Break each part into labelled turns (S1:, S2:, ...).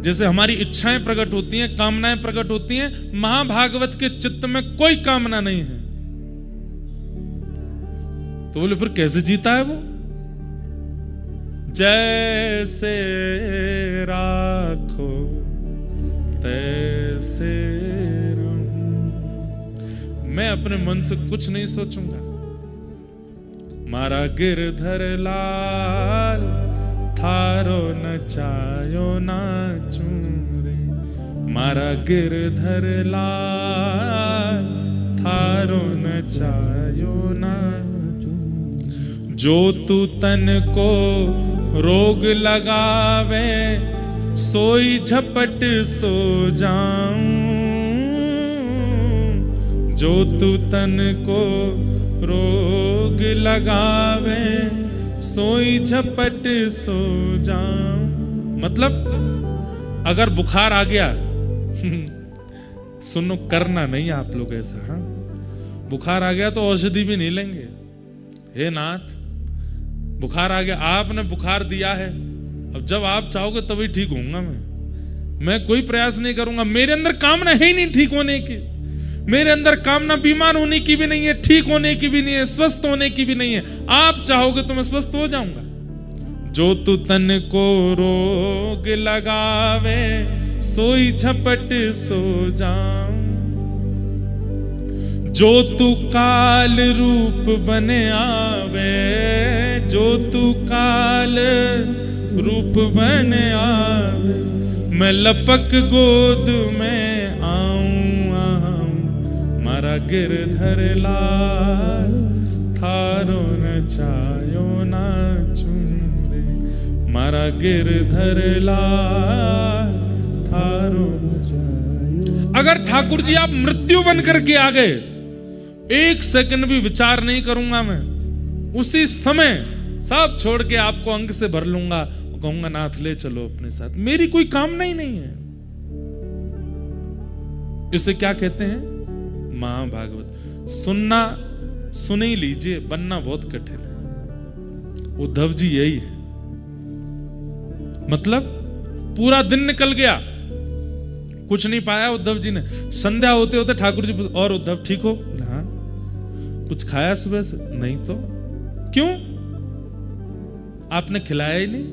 S1: जैसे हमारी इच्छाएं प्रकट होती हैं, कामनाएं प्रकट होती हैं, महाभागवत के चित्त में कोई कामना नहीं है। तो बोले फिर कैसे जीता है वो? जैसे राखो तैसे रहूं, मैं अपने मन से कुछ नहीं सोचूंगा। मारा गिरधर लाल थारो नचायो नाचू रे, मारा गिरधर लाल थारो नचायो नाचू। जो तू तन को रोग लगावे, सोई झपट सो जाऊं। जो तू तन को रोग लगावे, सोई झपट सो जाऊं। मतलब अगर बुखार आ गया सुनो, करना नहीं आप लोग ऐसा। हाँ, बुखार आ गया तो औषधि भी नहीं लेंगे। हे नाथ, बुखार आ गया, आपने बुखार दिया है, अब जब आप चाहोगे तभी ठीक होऊंगा मैं कोई प्रयास नहीं करूंगा। मेरे अंदर कामना है ही नहीं ठीक होने की। मेरे अंदर कामना बीमार होने की भी नहीं है, ठीक होने की भी नहीं है, स्वस्थ होने की भी नहीं है। आप चाहोगे तो मैं स्वस्थ हो जाऊंगा। जो तू तन को रोग लगावे, सोई झपट सो जाऊं। जो तू काल रूप बने आवे, जो तू काल रूप बने आवे, मैं लपक गोद में आऊं। मारा गिरधर लाल थारो नचायो नाचू रे, मारा गिरधर लाल थारो नचायो। अगर ठाकुर जी आप मृत्यु बन करके आ गए, एक सेकंड भी विचार नहीं करूंगा मैं, उसी समय सब छोड़ के आपको अंग से भर लूंगा, कहूंगा नाथ ले चलो अपने साथ। मेरी कोई कामना ही नहीं है। इसे क्या कहते हैं? महाभागवत। सुनना सुन ही लीजिए, बनना बहुत कठिन है। उद्धव जी यही है। मतलब पूरा दिन निकल गया, कुछ नहीं पाया उद्धव जी ने। संध्या होते होते ठाकुर जी, और उद्धव ठीक हो? हाँ। कुछ खाया सुबह से? नहीं। तो क्यों? आपने खिलाया ही नहीं।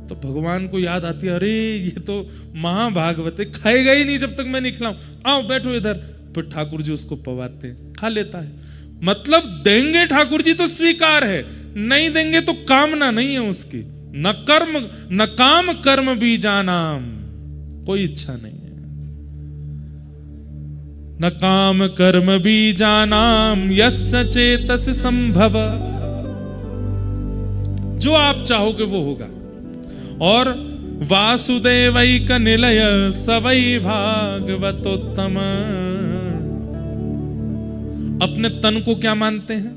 S1: तो भगवान को याद आती है, अरे ये तो महाभागवत है, खाएगा ही नहीं जब तक मैं नहीं खिलाऊं। आओ बैठो इधर। फिर ठाकुर जी उसको पवाते हैं, खा लेता है। मतलब देंगे ठाकुर जी तो स्वीकार है, नहीं देंगे तो कामना नहीं है उसकी। न कर्म न काम कर्म बीजानाम, कोई इच्छा नहीं है। न काम कर्म बीजानाम यस्य चेतस संभव। जो आप चाहोगे वो होगा। और वासुदेवैक निलय सवै भागवतोत्तम। अपने तन को क्या मानते हैं?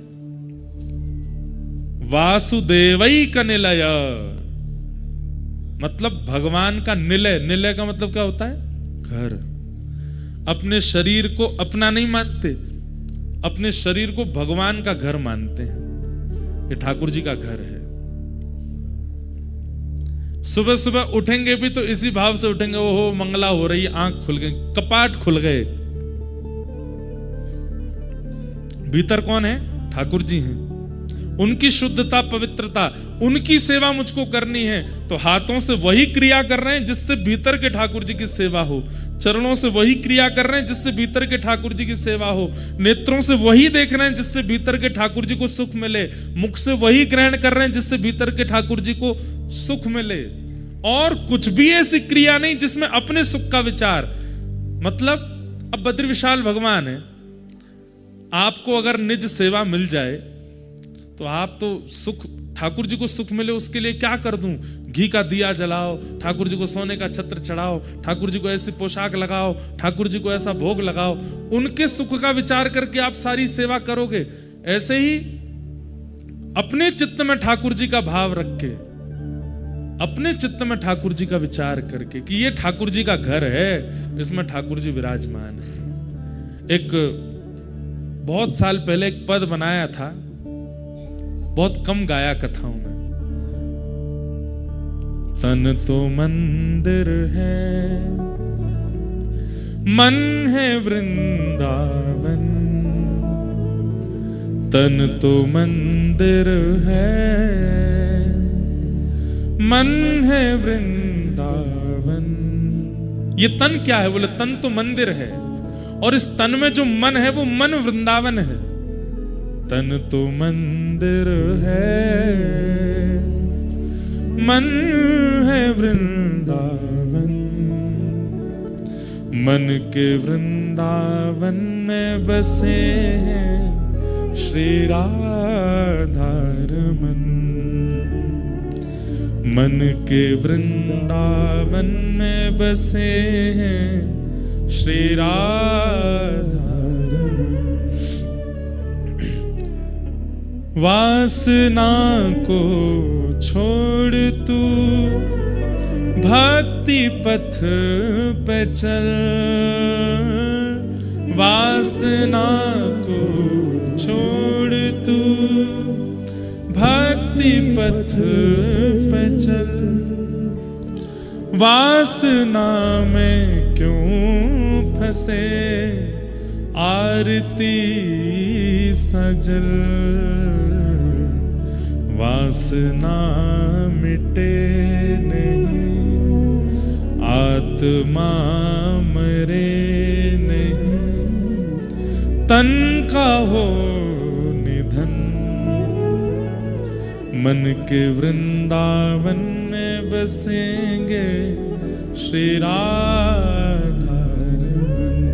S1: वासुदेवैक निलय, मतलब भगवान का निलय। निलय का मतलब क्या होता है? घर। अपने शरीर को अपना नहीं मानते, अपने शरीर को भगवान का घर मानते हैं। ये ठाकुर जी का घर है। सुबह सुबह उठेंगे भी तो इसी भाव से उठेंगे, ओहो मंगला हो रही, आंख खुल गई, कपाट खुल गए। भीतर कौन है? ठाकुर जी हैं। उनकी शुद्धता पवित्रता, उनकी सेवा मुझको करनी है, तो हाथों से वही क्रिया कर रहे हैं जिससे भीतर के ठाकुर जी की सेवा हो। चरणों से वही क्रिया कर रहे हैं जिससे भीतर के ठाकुर जी की सेवा हो। नेत्रों से वही देख रहे हैं जिससे भीतर के ठाकुर जी को सुख मिले। मुख से वही ग्रहण कर रहे हैं जिससे भीतर के ठाकुर जी को सुख मिले। और कुछ भी ऐसी क्रिया नहीं जिसमें अपने सुख का विचार। मतलब अब बद्री विशाल भगवान है, आपको अगर निज सेवा मिल जाए तो आप तो सुख, ठाकुर जी को सुख मिले उसके लिए क्या कर दूं? घी का दिया जलाओ, ठाकुर जी को सोने का छत्र चढ़ाओ, ठाकुर जी को ऐसी पोशाक लगाओ, ठाकुर जी को ऐसा भोग लगाओ। उनके सुख का विचार करके आप सारी सेवा करोगे। ऐसे ही अपने चित्त में ठाकुर जी का भाव रख के, अपने चित्त में ठाकुर जी का विचार करके कि ये ठाकुर जी का घर है, इसमें ठाकुर जी विराजमान है। एक बहुत साल पहले एक पद बनाया था, बहुत कम गाया कथाओं में। तन तो मंदिर है, मन है वृंदावन। तन तो मंदिर है, मन है वृंदावन। ये तन क्या है? बोले तन तो मंदिर है, और इस तन में जो मन है वो मन वृंदावन है। तन तो मंदिर है, मन है वृंदावन। मन के वृंदावन में बसे हैं श्री राधा रमन। मन के वृंदावन में बसे हैं श्री राधा रमन। वासना को छोड़ तू भक्ति पथ पे चल। वासना को छोड़ तू भक्ति पथ पे चल। वासना में क्यों फंसे आरती सजल। वासना मिटे नहीं, आत्मा मरे नहीं। तन का हो निधन, मन के वृंदावन में बसेंगे श्री राधा रमन।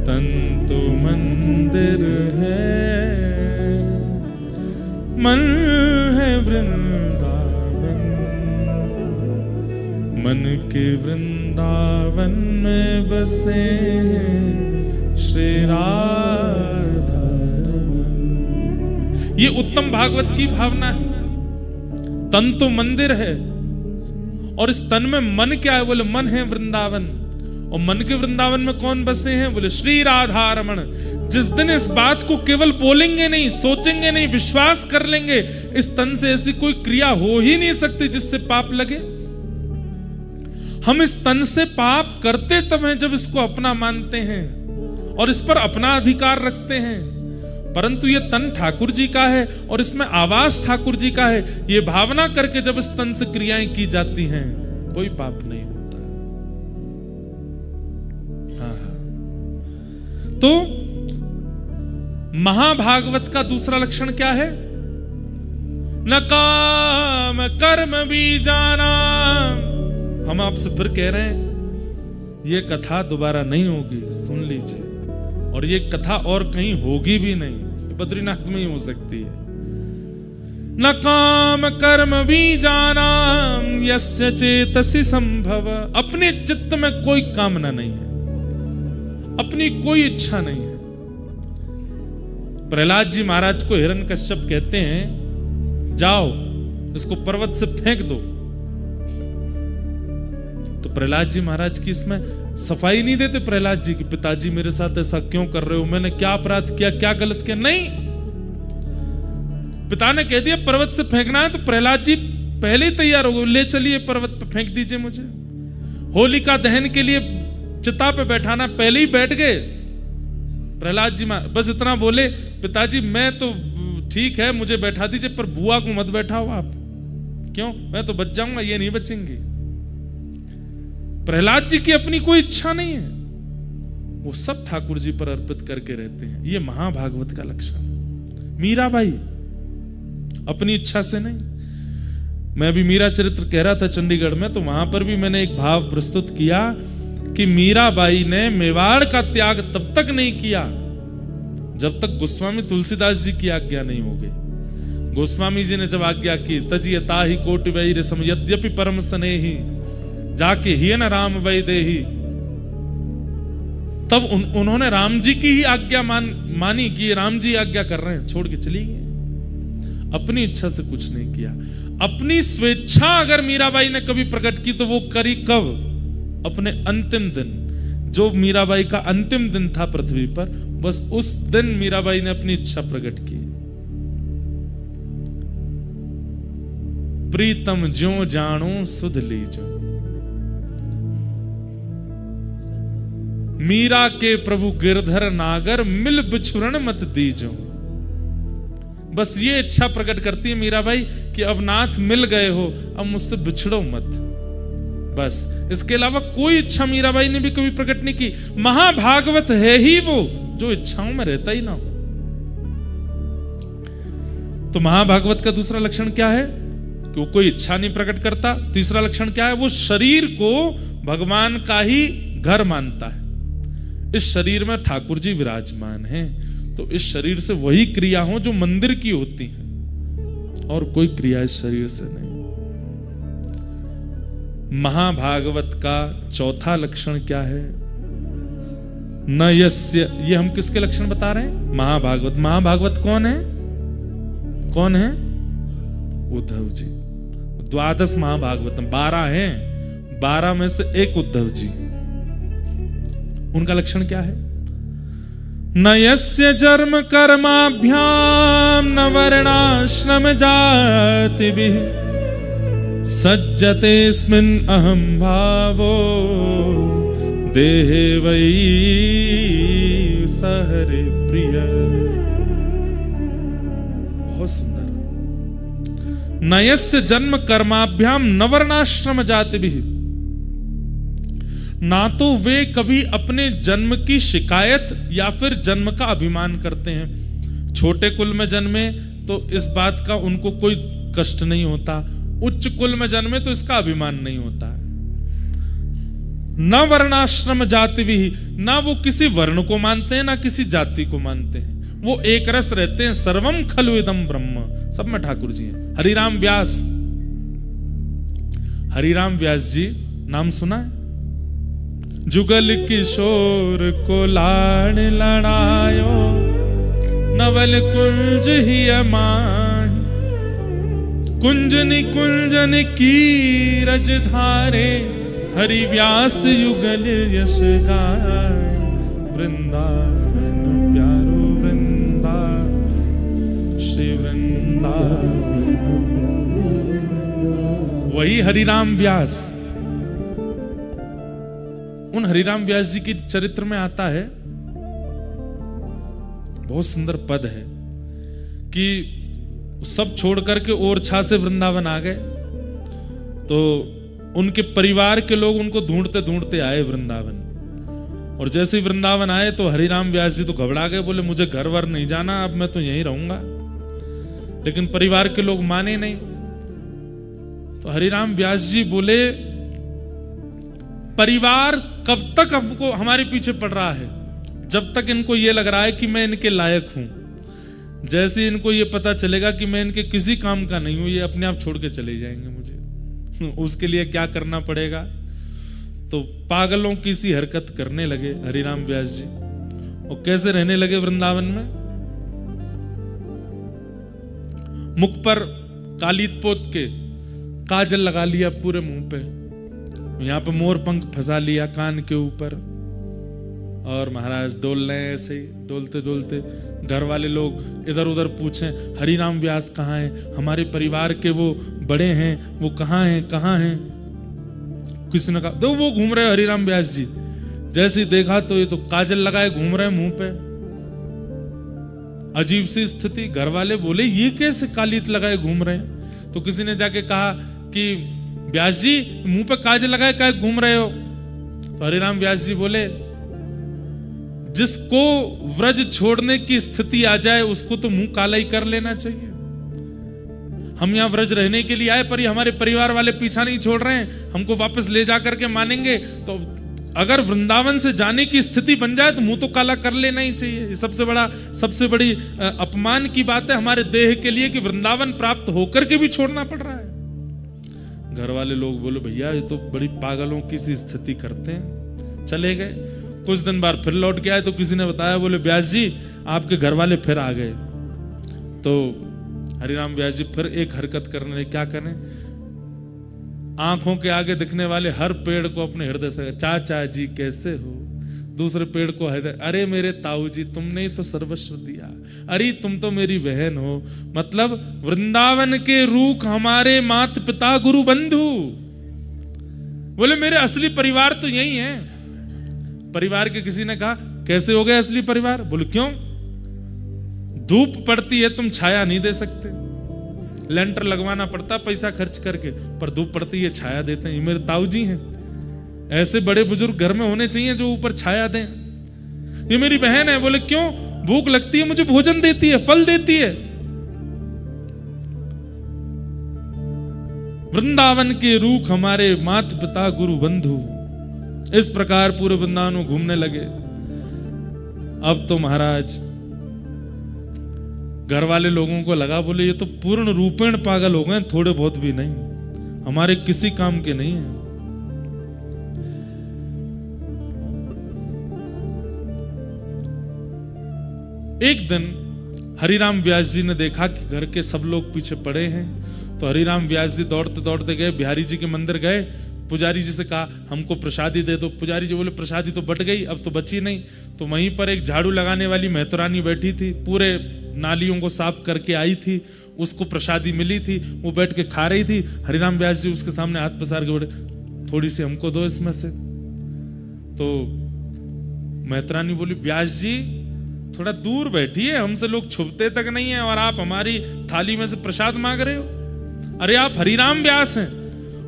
S1: तन तो मंदिर है, मन है वृंदावन। मन के वृंदावन में बसे हैं श्री राधा रमन। ये उत्तम भागवत की भावना है। तन तो मंदिर है, और इस तन में मन क्या है? बोले मन है वृंदावन। और मन के वृंदावन में कौन बसे हैं? बोले श्री राधा रमन। जिस दिन इस बात को केवल बोलेंगे नहीं, सोचेंगे नहीं, विश्वास कर लेंगे, इस तन से ऐसी कोई क्रिया हो ही नहीं सकती जिससे पाप लगे। हम इस तन से पाप करते तब हैं जब इसको अपना मानते हैं और इस पर अपना अधिकार रखते हैं। परंतु ये तन ठाकुर जी का है और इसमें आवास ठाकुर जी का है, ये भावना करके जब इस तन से क्रियाएं की जाती हैं, कोई पाप नहीं होता। तो महाभागवत का दूसरा लक्षण क्या है? न काम कर्म बीजाना। हम आपसे फिर कह रहे हैं, ये कथा दोबारा नहीं होगी, सुन लीजिए। और ये कथा और कहीं होगी भी नहीं, बद्रीनाथ में ही हो सकती है। न काम कर्म बीजाना यस्य चेतसि संभव। अपने चित्त में कोई कामना नहीं है, अपनी कोई इच्छा नहीं है। प्रहलाद जी महाराज को हिरण्यकश्यप कहते हैं, जाओ इसको पर्वत से फेंक दो। तो प्रहलाद जी महाराज की इसमें सफाई नहीं देते। प्रहलाद जी की, पिताजी मेरे साथ ऐसा क्यों कर रहे हो, मैंने क्या अपराध किया, क्या गलत किया? नहीं, पिता ने कह दिया पर्वत से फेंकना है, तो प्रहलाद जी पहले ही तैयार हो गए, ले चलिए पर्वत पे फेंक दीजिए मुझे। होलिका दहन के लिए चिता पे बैठाना, पहले ही बैठ गए प्रहलाद जी। बस इतना बोले, पिताजी मैं तो ठीक है मुझे बैठा दीजिए, पर बुआ को मत बैठाओ आप। क्यों? मैं तो बच जाऊंगा, ये नहीं बचेंगी। प्रहलाद जी की अपनी कोई इच्छा नहीं है, वो सब ठाकुर जी पर अर्पित करके रहते हैं। ये महाभागवत का लक्षण। मीराबाई अपनी इच्छा से नहीं। मैं अभी मीरा चरित्र कह रहा था चंडीगढ़ में, तो वहां पर भी मैंने एक भाव प्रस्तुत किया कि मीराबाई ने मेवाड़ का त्याग तब तक नहीं किया जब तक गोस्वामी तुलसीदास जी की आज्ञा नहीं हो गई। गोस्वामी जी ने जब आज्ञा की, तजियता ही कोटि वैर सम यद्यपि परम स्नेही जाके ही न राम वै देही, तब उन्होंने राम जी की ही आज्ञा मानी कि राम जी आज्ञा कर रहे हैं, छोड़ के चली गई। अपनी इच्छा से कुछ नहीं किया। अपनी स्वेच्छा अगर मीराबाई ने कभी प्रकट की तो वो करी कब? अपने अंतिम दिन, जो मीराबाई का अंतिम दिन था पृथ्वी पर, बस उस दिन मीराबाई ने अपनी इच्छा प्रकट की। प्रीतम ज्यों जानो सुध लीजो। मीरा के प्रभु गिरधर नागर, मिल बिछुरन मत दीजो। बस ये इच्छा प्रकट करती है मीराबाई कि अब नाथ मिल गए हो, अब मुझसे बिछड़ो मत। बस इसके अलावा कोई इच्छा मीराबाई ने भी कभी प्रकट नहीं की। महाभागवत है ही वो जो इच्छाओं में रहता ही ना हो। तो महाभागवत का दूसरा लक्षण क्या है कि वो कोई इच्छा नहीं प्रकट करता। तीसरा लक्षण क्या है, वो शरीर को भगवान का ही घर मानता है। इस शरीर में ठाकुर जी विराजमान हैं, तो इस शरीर से वही क्रिया हो जो मंदिर की होती है, और कोई क्रिया इस शरीर से नहीं। महाभागवत का चौथा लक्षण क्या है, न यस्य। ये हम किसके लक्षण बता रहे हैं, महाभागवत। महाभागवत कौन है, कौन है, उद्धव जी। द्वादश महाभागवतम 12 हैं, 12 में से एक उद्धव जी। उनका लक्षण क्या है, न यस्य जन्म कर्माभ्याम न वर्णाश्रम जातिभिः सज्जतेऽस्मिन् अहं भावो देहे वै सहरे प्रिय। बहुत सुंदर। न यस्य जन्म कर्माभ्याम न वर्णाश्रम जातिभिः, ना तो वे कभी अपने जन्म की शिकायत या फिर जन्म का अभिमान करते हैं। छोटे कुल में जन्मे तो इस बात का उनको कोई कष्ट नहीं होता, उच्च कुल में जन्मे तो इसका अभिमान नहीं होता। न वर्णाश्रम जाति भी, ना वो किसी वर्ण को मानते हैं ना किसी जाति को मानते हैं। वो एक रस रहते हैं। सर्वम खलु इदम ब्रह्म, सब में ठाकुर जी हैं। हरिराम व्यास, हरिराम व्यास जी नाम सुना है। जुगल किशोर को लाड़ लड़ायो, नवल कुंज ही अमाहि। कुंजनि कुंजन की रज धारे, हरि व्यास युगल यश गाय। वृंदावन प्यारो वृंदावन, श्री वृंदावन। वही हरिराम व्यास। उन हरिराम व्यास जी की चरित्र में आता है, बहुत सुंदर पद है कि सब छोड़ करके ओरछा से वृंदावन आ गए, तो उनके परिवार के लोग उनको ढूंढते ढूंढते आए वृंदावन। और जैसे ही वृंदावन आए तो हरिराम व्यास जी तो घबरा गए, बोले मुझे घर वर नहीं जाना, अब मैं तो यहीं रहूंगा। लेकिन परिवार के लोग माने नहीं। तो हरिराम व्यास जी बोले, परिवार कब तक हमको हमारे पीछे पड़ रहा है, जब तक इनको ये लग रहा है कि मैं इनके लायक हूं। जैसे इनको ये पता चलेगा कि मैं इनके किसी काम का नहीं हूं, ये अपने आप छोड़ के चले जाएंगे मुझे। उसके लिए क्या करना पड़ेगा, तो पागलों की सी हरकत करने लगे हरिराम व्यास जी। और कैसे रहने लगे वृंदावन में, मुख पर कालीत पोत के काजल लगा लिया पूरे मुंह पे, यहाँ पे मोर पंख फंसा लिया कान के ऊपर, और महाराज डोल रहे हैं। ऐसे ही डोलते डोलते घर वाले लोग इधर उधर पूछें, हरिराम व्यास कहाँ हैं, हमारे परिवार के वो बड़े हैं, वो कहाँ हैं, कहाँ हैं। किसी ने कहा दो वो घूम रहे हरिराम व्यास जी। जैसे ही देखा तो ये तो काजल लगाए घूम रहे मुंह पे। अजीब सी स्थिति। घर वाले बोले ये कैसे कालीत लगाए घूम रहे हैं। तो किसी ने जाके कहा कि व्यास जी मुंह पे काजल लगाए क्या घूम रहे हो। तो हरिराम व्यास जी बोले, जिसको व्रज छोड़ने की स्थिति आ जाए उसको तो मुंह काला ही कर लेना चाहिए। हम यहाँ व्रज रहने के लिए आए, पर ये हमारे परिवार वाले पीछा नहीं छोड़ रहे हैं, हमको वापस ले जा करके मानेंगे। तो अगर वृंदावन से जाने की स्थिति बन जाए तो मुंह तो काला कर लेना ही चाहिए। ये सबसे बड़ी अपमान की बात है हमारे देह के लिए कि वृंदावन प्राप्त होकर के भी छोड़ना पड़ रहा है। घर वाले लोग बोले भैया ये तो बड़ी पागलों की सी स्थिति करते हैं। चले गए। कुछ दिन बाद फिर लौट के आए तो किसी ने बताया, बोले व्यास जी आपके घर वाले फिर आ गए। तो हरिराम व्यास जी फिर एक हरकत करने लगे। क्या करें, आंखों के आगे दिखने वाले हर पेड़ को अपने हृदय से, चाचा जी कैसे हो। दूसरे पेड़ को हृदय, अरे मेरे ताऊ जी तुमने ही तो सर्वस्व दिया, अरे तुम तो मेरी बहन हो, मतलब वृंदावन के रूख हमारे माता पिता गुरु बंधु। बोले मेरे असली परिवार तो यही है। परिवार के किसी ने कहा कैसे हो गए असली परिवार? बोले क्यों? धूप पड़ती है तुम छाया नहीं दे सकते, लेंटर लगवाना पड़ता पैसा खर्च करके, पर धूप पड़ती है छाया देते हैं। ये मेरे ताऊ जी हैं। ऐसे बड़े बुजुर्ग घर में होने चाहिए जो ऊपर छाया दें। ये मेरी बहन है। बोले क्यों? भूख लगती है मुझे भोजन देती है, फल देती है। वृंदावन के रूख हमारे माता पिता गुरु बंधु। इस प्रकार पूरे वृंदावन में घूमने लगे। अब तो महाराज घर वाले लोगों को लगा, बोले ये तो पूर्ण रूपेण पागल हो गए, थोड़े बहुत भी नहीं, हमारे किसी काम के नहीं है। एक दिन हरिराम व्यास जी ने देखा कि घर के सब लोग पीछे पड़े हैं, तो हरिराम व्यास जी दौड़ते दौड़ते गए, बिहारी जी के मंदिर गए, पुजारी जी से कहा हमको प्रसादी दे दो। पुजारी जी बोले प्रसादी तो बट गई, अब तो बची नहीं। तो वहीं पर एक झाड़ू लगाने वाली महतरानी बैठी थी, पूरे नालियों को साफ करके आई थी, उसको प्रसादी मिली थी, वो बैठ के खा रही थी। हरिराम व्यास जी उसके सामने हाथ पसार के बोले थोड़ी सी हमको दो इसमें से। तो महतरानी बोली व्यास जी थोड़ा दूर बैठिए, हमसे लोग छुपते तक नहीं है और आप हमारी थाली में से प्रसाद मांग रहे हो। अरे आप हरिराम व्यास हैं,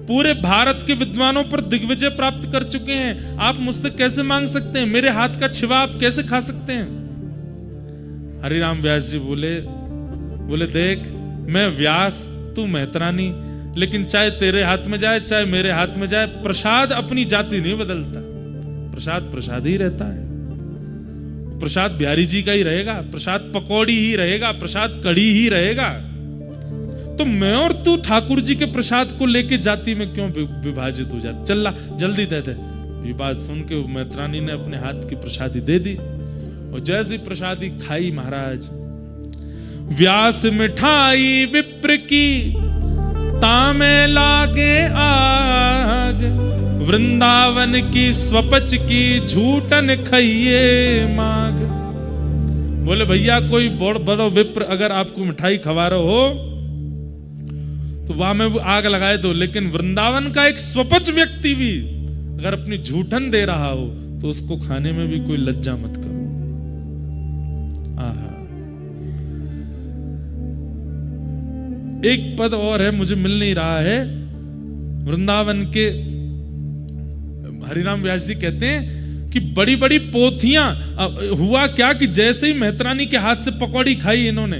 S1: पूरे भारत के विद्वानों पर दिग्विजय प्राप्त कर चुके हैं, आप मुझसे कैसे मांग सकते हैं? मेरे हाथ का छिवा आप कैसे खा सकते हैं? हरिराम व्यास जी बोले देख मैं व्यास तू महतरानी, लेकिन चाहे तेरे हाथ में जाए चाहे मेरे हाथ में जाए, प्रसाद अपनी जाति नहीं बदलता, प्रसाद प्रसाद ही रहता है। प्रसाद बिहारी जी का ही रहेगा, प्रसाद पकौड़ी ही रहेगा, प्रसाद कढ़ी ही रहेगा। तो मैं और तू ठाकुर जी के प्रसाद को लेके जाति में क्यों विभाजित हो जाते? चल जल्दी दे दे। ये बात सुन के मैत्रानी ने अपने हाथ की प्रसादी दे दी, और जैसी प्रसादी खाई महाराज, व्यास मिठाई विप्र की तामे लागे आग, वृंदावन की स्वपच की झूठन खाइए माग। बोले भैया कोई बड़ो विप्र अगर आपको मिठाई खवा रहे हो तो वहां में आग लगाए दो, लेकिन वृंदावन का एक स्वपच व्यक्ति भी अगर अपनी झूठन दे रहा हो तो उसको खाने में भी कोई लज्जा मत करो। आहा, एक पद और है मुझे मिल नहीं रहा है। वृंदावन के हरिराम व्यास जी कहते हैं कि बड़ी बड़ी पोथियां, हुआ क्या कि जैसे ही महतरानी के हाथ से पकौड़ी खाई इन्होंने,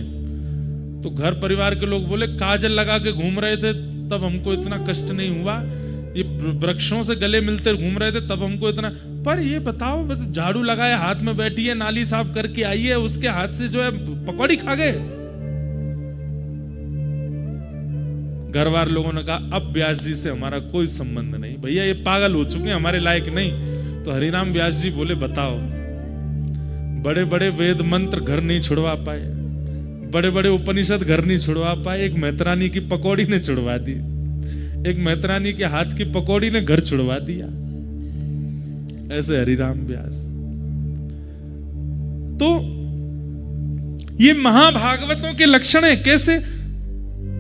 S1: तो घर परिवार के लोग बोले काजल लगा के घूम रहे थे तब हमको इतना कष्ट नहीं हुआ, ये वृक्षों से गले मिलते घूम रहे थे तब हमको इतना, पर ये बताओ झाड़ू लगाए हाथ में बैठी है, नाली साफ करके आई है, उसके हाथ से जो है पकौड़ी खा गए। घर वाले लोगों ने कहा अब व्यास जी से हमारा कोई संबंध नहीं, भैया ये पागल हो चुके हैं, हमारे लायक नहीं। तो हरिराम व्यास जी बोले बताओ, बड़े बड़े वेद मंत्र घर नहीं छुड़वा पाए, बड़े बड़े उपनिषद घर नहीं छुड़वा पाए, एक महतरानी की पकौड़ी ने छुड़वा दी, एक महतरानी के हाथ की पकौड़ी ने घर छुड़वा दिया। ऐसे हरिराम व्यास। तो ये महाभागवतों के लक्षण है। कैसे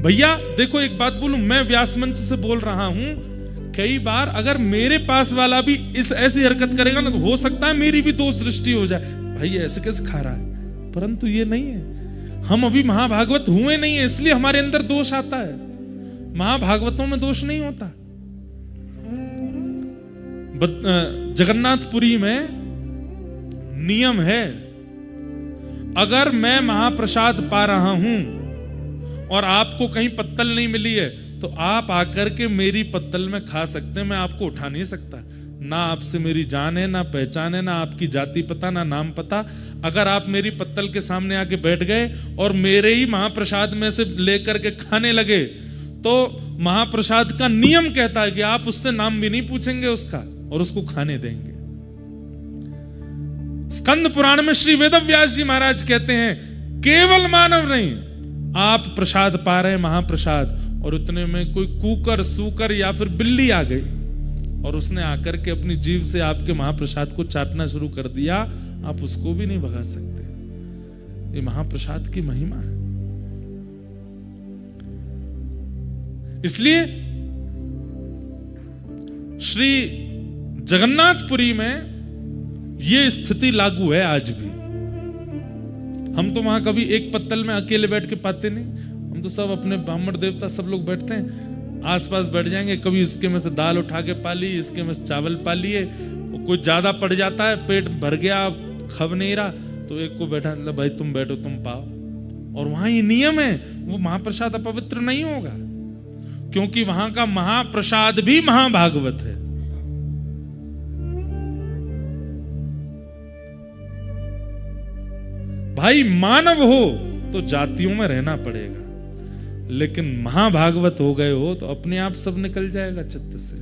S1: भैया देखो, एक बात बोलूं, मैं व्यास मंच से बोल रहा हूं, कई बार अगर मेरे पास वाला भी इस ऐसी हरकत करेगा ना तो हो सकता है मेरी भी दोष दृष्टि हो जाए, भाई ऐसे कैसे खा रहा है, परंतु ये नहीं है। हम अभी महाभागवत हुए नहीं है इसलिए हमारे अंदर दोष आता है, महाभागवतों में दोष नहीं होता। जगन्नाथपुरी में नियम है, अगर मैं महाप्रसाद पा रहा हूं और आपको कहीं पत्तल नहीं मिली है तो आप आकर के मेरी पत्तल में खा सकते हैं, मैं आपको उठा नहीं सकता। ना आपसे मेरी जान है, ना पहचान है, ना आपकी जाति पता, ना नाम पता। अगर आप मेरी पत्तल के सामने आके बैठ गए और मेरे ही महाप्रसाद में से लेकर के खाने लगे तो महाप्रसाद का नियम कहता है कि आप उससे नाम भी नहीं पूछेंगे उसका और उसको खाने देंगे। स्कंद पुराण में श्री वेदव्यास जी महाराज कहते हैं केवल मानव नहीं, आप प्रसाद पा रहे हैं महाप्रसाद, और उतने में कोई कुकर सूकर या फिर बिल्ली आ गई और उसने आकर के अपनी जीभ से आपके महाप्रसाद को चाटना शुरू कर दिया, आप उसको भी नहीं भगा सकते। ये महाप्रसाद की महिमा है। इसलिए श्री जगन्नाथपुरी में ये स्थिति लागू है आज भी। हम तो वहां कभी एक पत्तल में अकेले बैठ के पाते नहीं, हम तो सब अपने ब्राह्मण देवता सब लोग बैठते हैं, आसपास बैठ जाएंगे। कभी इसके में से दाल उठा के पा ली, इसके में से चावल पा लिए, कुछ ज्यादा पड़ जाता है, पेट भर गया, खब नहीं रहा, तो एक को बैठा, भाई तुम बैठो, तुम पाओ। और वहां ये नियम है, वो महाप्रसाद अपवित्र नहीं होगा, क्योंकि वहां का महाप्रसाद भी महाभागवत है। भाई मानव हो तो जातियों में रहना पड़ेगा, लेकिन महाभागवत हो गए हो तो अपने आप सब निकल जाएगा चित्त से।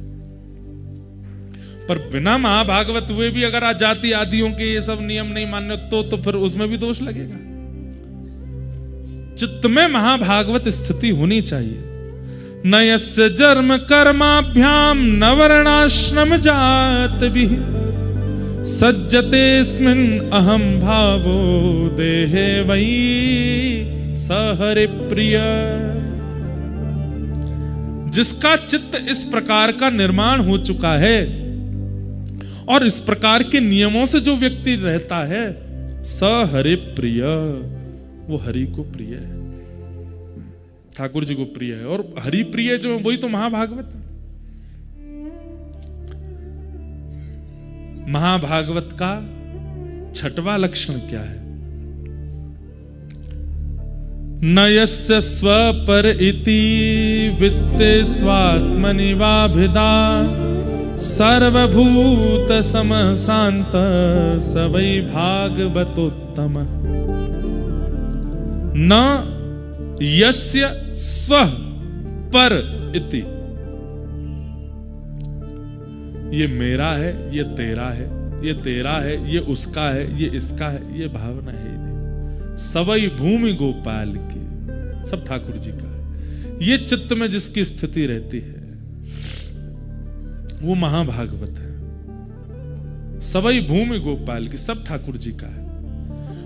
S1: पर बिना महाभागवत हुए भी अगर जाति आदियों के ये सब नियम नहीं मान्य तो फिर उसमें भी दोष लगेगा। चित्त में महाभागवत स्थिति होनी चाहिए। न यस्य जन्म कर्माभ्याम न वर्णाश्रम जात भी सज्जतेस्मिन् अहम भावो देहे वही सहरि प्रिय। जिसका चित्त इस प्रकार का निर्माण हो चुका है और इस प्रकार के नियमों से जो व्यक्ति रहता है, सहरि प्रिय, वो हरि को प्रिय है, ठाकुर जी को प्रिय है। और हरि प्रिय जो वही तो महाभागवत है। महाभागवत का छठवां लक्षण क्या है? न यस्य स्वपर इति वित्ते स्वात्मनि वाभिदा सर्वभूत समशांत स वै भागवतोत्तम। न यस्य स्व पर इति, ये मेरा है, ये तेरा है, ये तेरा है, ये उसका है, ये इसका है, ये भावना है नहीं। सवई भूमि गोपाल की, सब ठाकुर जी का है। ये चित्त में जिसकी स्थिति रहती है वो महाभागवत है। सवई भूमि गोपाल की, सब ठाकुर जी का है।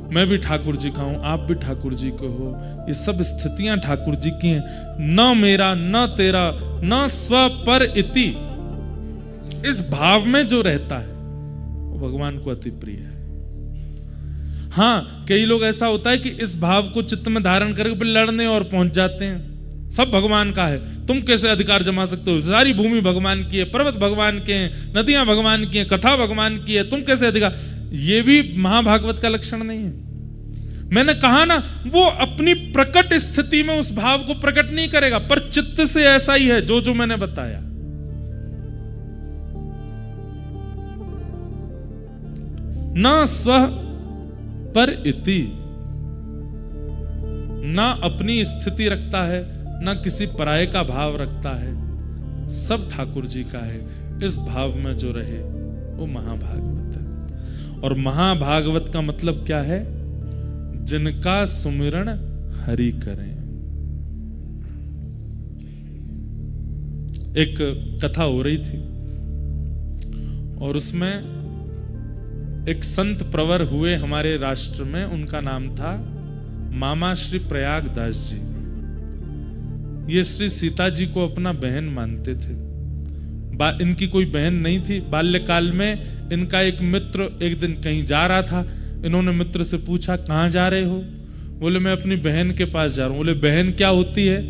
S1: मैं भी ठाकुर जी का हूं, आप भी ठाकुर जी को हो, ये सब स्थितियां ठाकुर जी की हैं। न मेरा न तेरा न स्व पर इति, इस भाव में जो रहता है वो भगवान को अति प्रिय है। हाँ, कई लोग ऐसा होता है कि इस भाव को चित्त में धारण करके लड़ने और पहुंच जाते हैं। सब भगवान का है, तुम कैसे अधिकार जमा सकते हो? सारी भूमि भगवान की है, पर्वत भगवान के हैं, नदियां भगवान की हैं, कथा भगवान की है, तुम कैसे अधिकार? ये भी महाभागवत का लक्षण नहीं है। मैंने कहा ना, वो अपनी प्रकट स्थिति में उस भाव को प्रकट नहीं करेगा, पर चित्त से ऐसा ही है जो मैंने बताया। न स्व पर इति, ना अपनी स्थिति रखता है, ना किसी पराये का भाव रखता है, सब ठाकुर जी का है। इस भाव में जो रहे वो महाभागवत है। और महाभागवत का मतलब क्या है? जिनका सुमिरन हरि करें। एक कथा हो रही थी और उसमें एक संत प्रवर हुए हमारे राष्ट्र में, उनका नाम था मामा श्री प्रयागदास जी। ये श्री सीता जी को अपना बहन मानते थे। इनकी कोई बहन नहीं थी। बाल्यकाल में इनका एक मित्र एक दिन कहीं जा रहा था। इन्होंने मित्र से पूछा, कहाँ जा रहे हो? बोले, मैं अपनी बहन के पास जा रहा हूँ। बोले, बहन क्या होती है?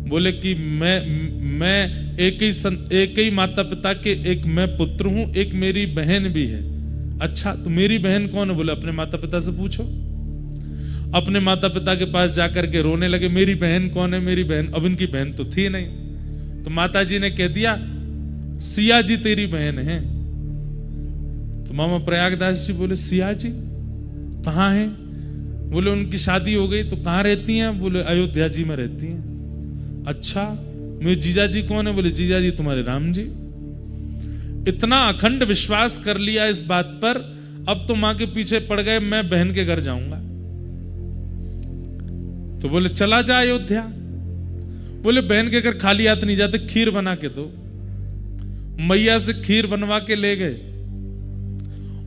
S1: बोले कि मैं एक ही माता पिता के, एक मैं पुत्र हूं, एक मेरी बहन भी है। अच्छा, तो मेरी बहन कौन है? बोले, अपने माता पिता से पूछो। अपने माता पिता के पास जाकर के रोने लगे, मेरी बहन कौन है, मेरी बहन। अब इनकी बहन तो थी नहीं। तो माता जी ने कह दिया, सिया जी तेरी बहन है। तो मामा प्रयागदास जी बोले, सिया जी कहाँ है? बोले, उनकी शादी हो गई। तो कहाँ रहती हैं? बोले, अयोध्या जी में रहती हैं। अच्छा, मेरे जीजा जी कौन है? बोले, जीजा जी तुम्हारे राम जी। इतना अखंड विश्वास कर लिया इस बात पर, अब तो मां के पीछे पड़ गए, मैं बहन के घर जाऊंगा। तो बोले, चला जा अयोध्या। बोले, बहन के घर खाली हाथ नहीं जाते, खीर बना के दो। मैया से खीर बनवा के ले गए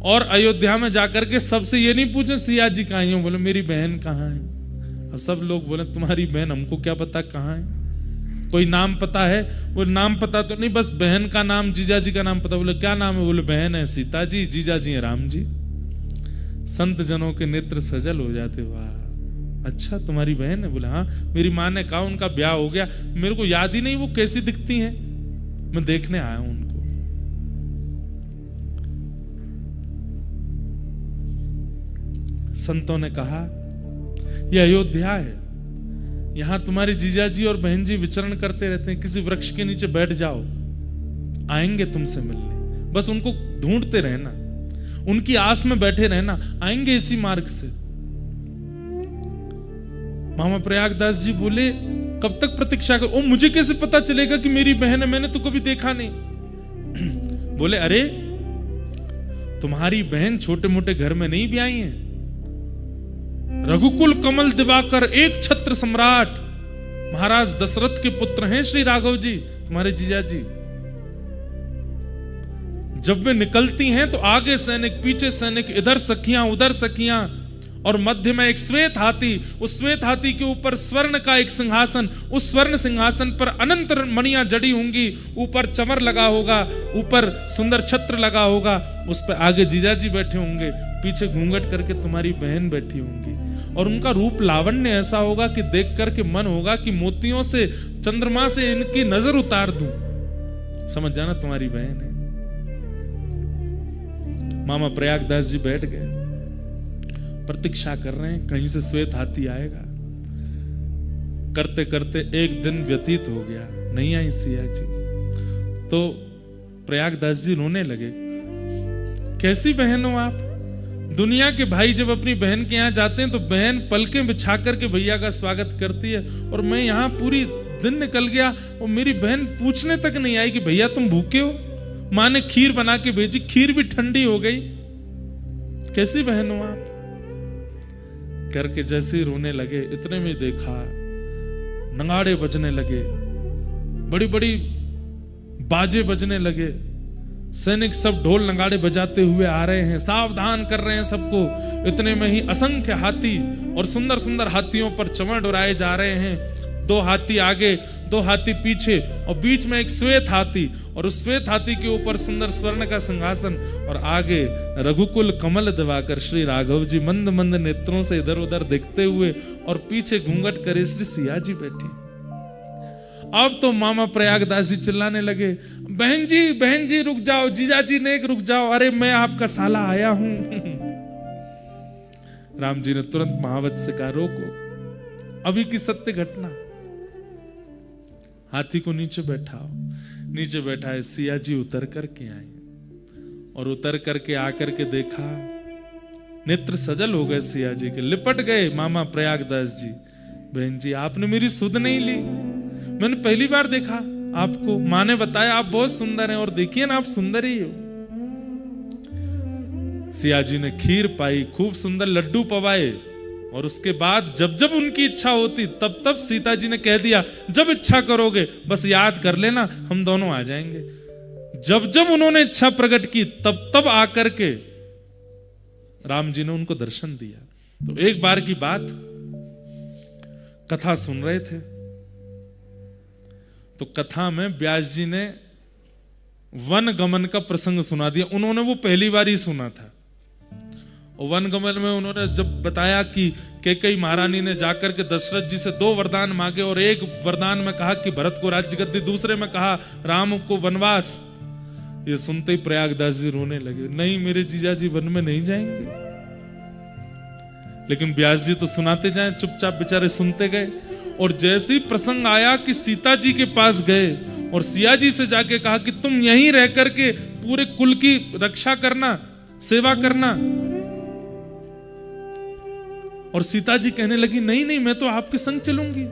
S1: और अयोध्या में जाकर के सबसे ये नहीं पूछे सिया जी कहाँ हैं, बोले मेरी बहन कहाँ है। अब सब लोग बोले तुम्हारी बहन, हमको क्या पता कहाँ है, कोई नाम पता है? वो नाम पता तो नहीं, बस बहन का नाम, जीजा जी का नाम पता। बोले क्या नाम है? बोले बहन है सीता जी, जीजा जी है राम जी। संत जनों के नेत्र सजल हो जाते, वाह अच्छा तुम्हारी बहन है? बोले हाँ, मेरी माँ ने कहा उनका ब्याह हो गया, मेरे को याद ही नहीं वो कैसी दिखती हैं, मैं देखने आया हूं उनको। संतों ने कहा यह अयोध्या है, यहां तुम्हारे जीजा जी और बहन जी विचरण करते रहते हैं, किसी वृक्ष के नीचे बैठ जाओ, आएंगे तुमसे मिलने, बस उनको ढूंढते रहना, उनकी आस में बैठे रहना, आएंगे इसी मार्ग से। मामा प्रयागदास जी बोले कब तक प्रतीक्षा कर? ओ मुझे कैसे पता चलेगा कि मेरी बहन है, मैंने तो कभी देखा नहीं। बोले अरे तुम्हारी बहन छोटे मोटे घर में नहीं भी आई है, रघुकुल कमल दिवाकर एक छत्र सम्राट महाराज दशरथ के पुत्र हैं श्री राघव जी, तुम्हारे जीजा जी। जब वे निकलती हैं तो आगे सैनिक, पीछे सैनिक, इधर सखियां उधर सखियां, और मध्य में एक श्वेत हाथी, उस श्वेत हाथी के ऊपर स्वर्ण का एक सिंहासन, उस स्वर्ण सिंहासन पर अनंत मणियां जड़ी होंगी, ऊपर चमर लगा होगा, ऊपर सुंदर छत्र लगा होगा, उस पर आगे जीजा जी बैठे होंगे, पीछे घूंघट करके तुम्हारी बहन बैठी होंगी, और उनका रूप लावण्य ऐसा होगा कि देख करके मन होगा कि मोतियों से, चंद्रमा से इनकी नजर उतार दूं, समझ जाना तुम्हारी बहन है। मामा प्रयागदास जी बैठ गए, प्रतीक्षा कर रहे हैं कहीं से श्वेत हाथी आएगा। करते करते एक दिन व्यतीत हो गया, नहीं आई सिया जी, तो प्रयागदास जी रोने लगे। कैसी बहन हो आप? दुनिया के भाई जब अपनी बहन के यहाँ जाते हैं तो बहन पलकें बिछा करके भैया का स्वागत करती है, और मैं यहाँ पूरी दिन निकल गया और मेरी बहन पूछने तक नहीं आई कि भैया तुम भूखे हो। माँ ने खीर बना के भेजी, खीर भी ठंडी हो गई। कैसी बहन हो आप? करके जैसे ही रोने लगे, इतने में देखा नगाड़े बजने लगे, बड़ी बड़ी बाजे बजने लगे, सैनिक सब ढोल नगाड़े बजाते हुए आ रहे हैं, सावधान कर रहे हैं सबको। इतने में ही असंख्य हाथी और सुंदर सुंदर हाथियों पर चमड़ उड़ाए जा रहे हैं, 2 हाथी आगे 2 हाथी पीछे, और बीच में एक श्वेत हाथी, और उस श्वेत हाथी के ऊपर सुंदर स्वर्ण का सिंहासन, और आगे रघुकुल कमल दिवाकर श्री राघव जी मंद मंद नेत्रों से इधर उधर देखते हुए, और पीछे घूंघट करे श्री सिया जी बैठी। अब तो मामा प्रयागदास जी चिल्लाने लगे, बहन जी रुक जाओ, जीजा जी ने रुक जाओ, अरे मैं आपका साला आया हूं। राम जी ने तुरंत महावत से कहा रोको, अभी की सत्य घटना। हाथी को नीचे बैठाओ। नीचे बैठा है, सिया जी उतर करके आए, और उतर करके आकर के देखा, नेत्र सजल हो गए सिया जी के, लिपट गए मामा प्रयागदास जी। बहन जी आपने मेरी सुध नहीं ली, मैंने पहली बार देखा आपको, माँ ने बताया आप बहुत सुंदर हैं, और देखिए ना आप सुंदर ही हो। सिया जी ने खीर पाई, खूब सुंदर लड्डू पवाए, और उसके बाद जब जब उनकी इच्छा होती तब तब सीता जी ने कह दिया जब इच्छा करोगे बस याद कर लेना, हम दोनों आ जाएंगे। जब जब उन्होंने इच्छा प्रकट की तब तब आकर के राम जी ने उनको दर्शन दिया। तो एक बार की बात, कथा सुन रहे थे, तो कथा में व्यास जी ने वन गमन का प्रसंग सुना दिया। उन्होंने वो पहली बार ही सुना था। और वन गमन में उन्होंने जब बताया कि कैकेयी महारानी ने जाकर के दशरथ जी से 2 वरदान मांगे, और एक वरदान में कहा कि भरत को राज्य गद्दी, दूसरे में कहा राम को वनवास। ये सुनते ही प्रयागदास जी रोने लगे, नहीं मेरे जीजा जी वन में नहीं जाएंगे। लेकिन व्यास जी तो सुनाते जाए, चुपचाप बेचारे सुनते गए। और जैसे ही प्रसंग आया कि सीता जी के पास गए और सिया जी से जाके कहा कि तुम यहीं रह करके पूरे कुल की रक्षा करना, सेवा करना। और सीता जी कहने लगी नहीं नहीं मैं तो आपके संग चलूंगी।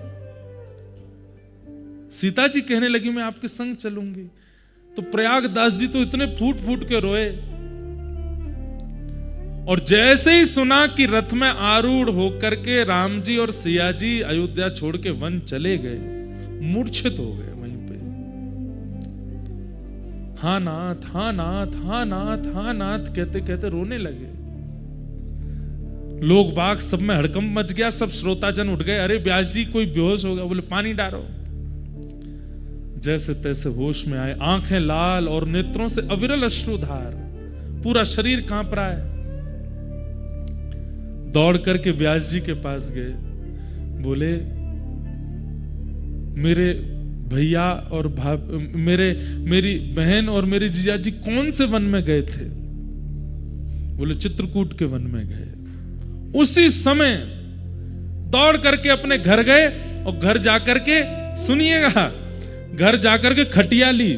S1: सीता जी कहने लगी मैं आपके संग चलूंगी। तो प्रयागदास जी तो इतने फूट फूट के रोए। और जैसे ही सुना कि रथ में आरूढ़ होकर के राम जी और सिया जी अयोध्या छोड़ के वन चले गए, मूर्छित हो गए वहीं पे। हाँ नाथ, हाँ नाथ, हाँ नाथ, हाँ नाथ कहते कहते रोने लगे। लोग बाग सब में हड़कंप मच गया, सब श्रोताजन उठ गए, अरे व्यास जी कोई बेहोश हो गया। बोले पानी डालो। जैसे तैसे होश में आए, आंखें लाल और नेत्रों से अविरल अश्रुधार, पूरा शरीर कांप रहा है। दौड़ करके व्यास जी के पास गए, बोले मेरे भैया और मेरी बहन और मेरे जीजा जी कौन से वन में गए थे? बोले चित्रकूट के वन में गए। उसी समय दौड़ करके अपने घर गए और घर जाकर के, सुनिएगा, घर जाकर के खटिया ली,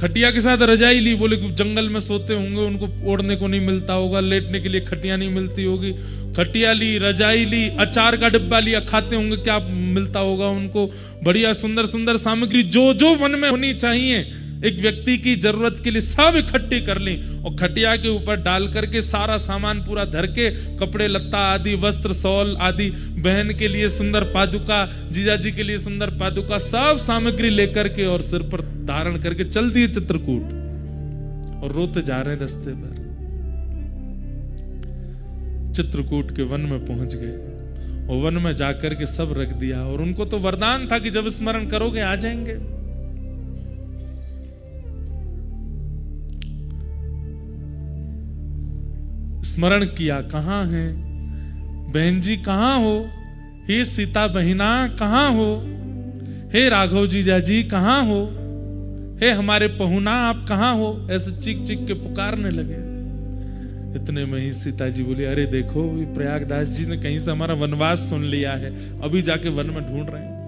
S1: खटिया के साथ रजाई ली। बोले जंगल में सोते होंगे, उनको ओढ़ने को नहीं मिलता होगा, लेटने के लिए खटिया नहीं मिलती होगी। खटिया ली, रजाई ली, अचार का डिब्बा लिया, खाते होंगे, क्या मिलता होगा उनको, बढ़िया सुंदर सुंदर सामग्री जो जो वन में होनी चाहिए एक व्यक्ति की जरूरत के लिए, सब इकट्ठी कर ली और खटिया के ऊपर डाल करके सारा सामान पूरा धर के, कपड़े लत्ता आदि, वस्त्र सौल आदि, बहन के लिए सुंदर पादुका, जीजा जी के लिए सुंदर पादुका, सब सामग्री लेकर के और सिर पर धारण करके चल दिए चित्रकूट। और रोते जा रहे रास्ते पर। चित्रकूट के वन में पहुंच गए और वन में जाकर के सब रख दिया। और उनको तो वरदान था कि जब स्मरण करोगे आ जाएंगे। स्मरण किया, कहां है बहन जी, कहां हो? हे सीता बहिना कहां हो? हे राघव जीजा जी कहां हो? हे हमारे पहुना आप कहां हो? ऐसे चीख चीख के पुकारने लगे। इतने में ही सीता जी बोली, अरे देखो प्रयागदास जी ने कहीं से हमारा वनवास सुन लिया है, अभी जाके वन में ढूंढ रहे हैं।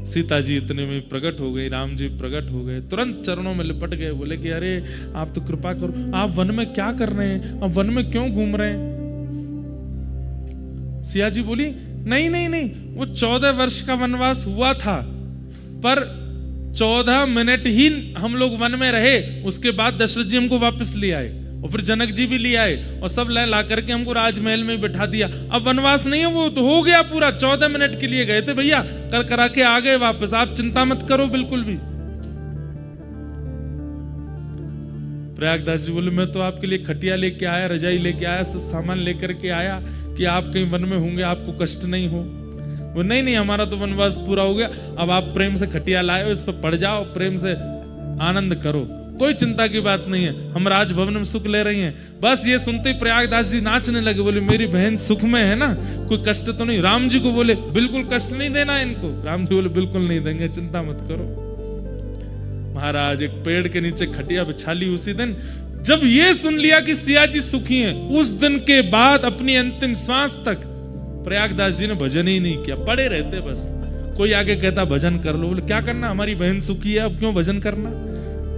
S1: सीता जी इतने में प्रकट हो गई, राम जी प्रकट हो गए, तुरंत चरणों में लिपट गए। बोले कि अरे आप तो कृपा करो, आप वन में क्या कर रहे हैं, आप वन में क्यों घूम रहे हैं? सिया जी बोली, नहीं नहीं नहीं, वो 14 वर्ष का वनवास हुआ था, पर 14 मिनट ही हम लोग वन में रहे, उसके बाद दशरथ जी हमको वापस ले आए और फिर जनक जी भी ले आए और सब ला करके हमको राजमहल में बिठा दिया। अब वनवास नहीं है, वो तो हो गया पूरा। 14 मिनट के लिए गए थे भैया, कर करा के आ गए वापस, आप चिंता मत करो बिल्कुल भी। प्रयागदास जी बोले, मैं तो आपके लिए खटिया लेके आया, रजाई लेके आया, सब सामान लेकर के आया कि आप कहीं वन में होंगे, आपको कष्ट नहीं हो। वो नहीं नहीं, हमारा तो वनवास पूरा हो गया, अब आप प्रेम से खटिया लाए हो, इस पर पड़ जाओ, प्रेम से आनंद करो, कोई चिंता की बात नहीं है, हम राजभवन में सुख ले रही हैं। बस ये सुनते ही प्रयागदास जी नाचने लगे। बोले मेरी बहन सुख में है ना, कोई कष्ट तो नहीं? राम जी को बोले बिल्कुल कष्ट नहीं देना इनको। राम जी बोले बिल्कुल नहीं देंगे, चिंता मत करो। महाराज एक पेड़ के नीचे खटिया बिछा ली। उसी दिन जब ये सुन लिया कि सिया जी सुखी हैं, उस दिन के बाद अपनी अंतिम श्वास तक प्रयागदास जी ने भजन ही नहीं किया, पड़े रहते बस। कोई आगे कहता भजन कर लो, बोले क्या करना, हमारी बहन सुखी है, अब क्यों भजन करना?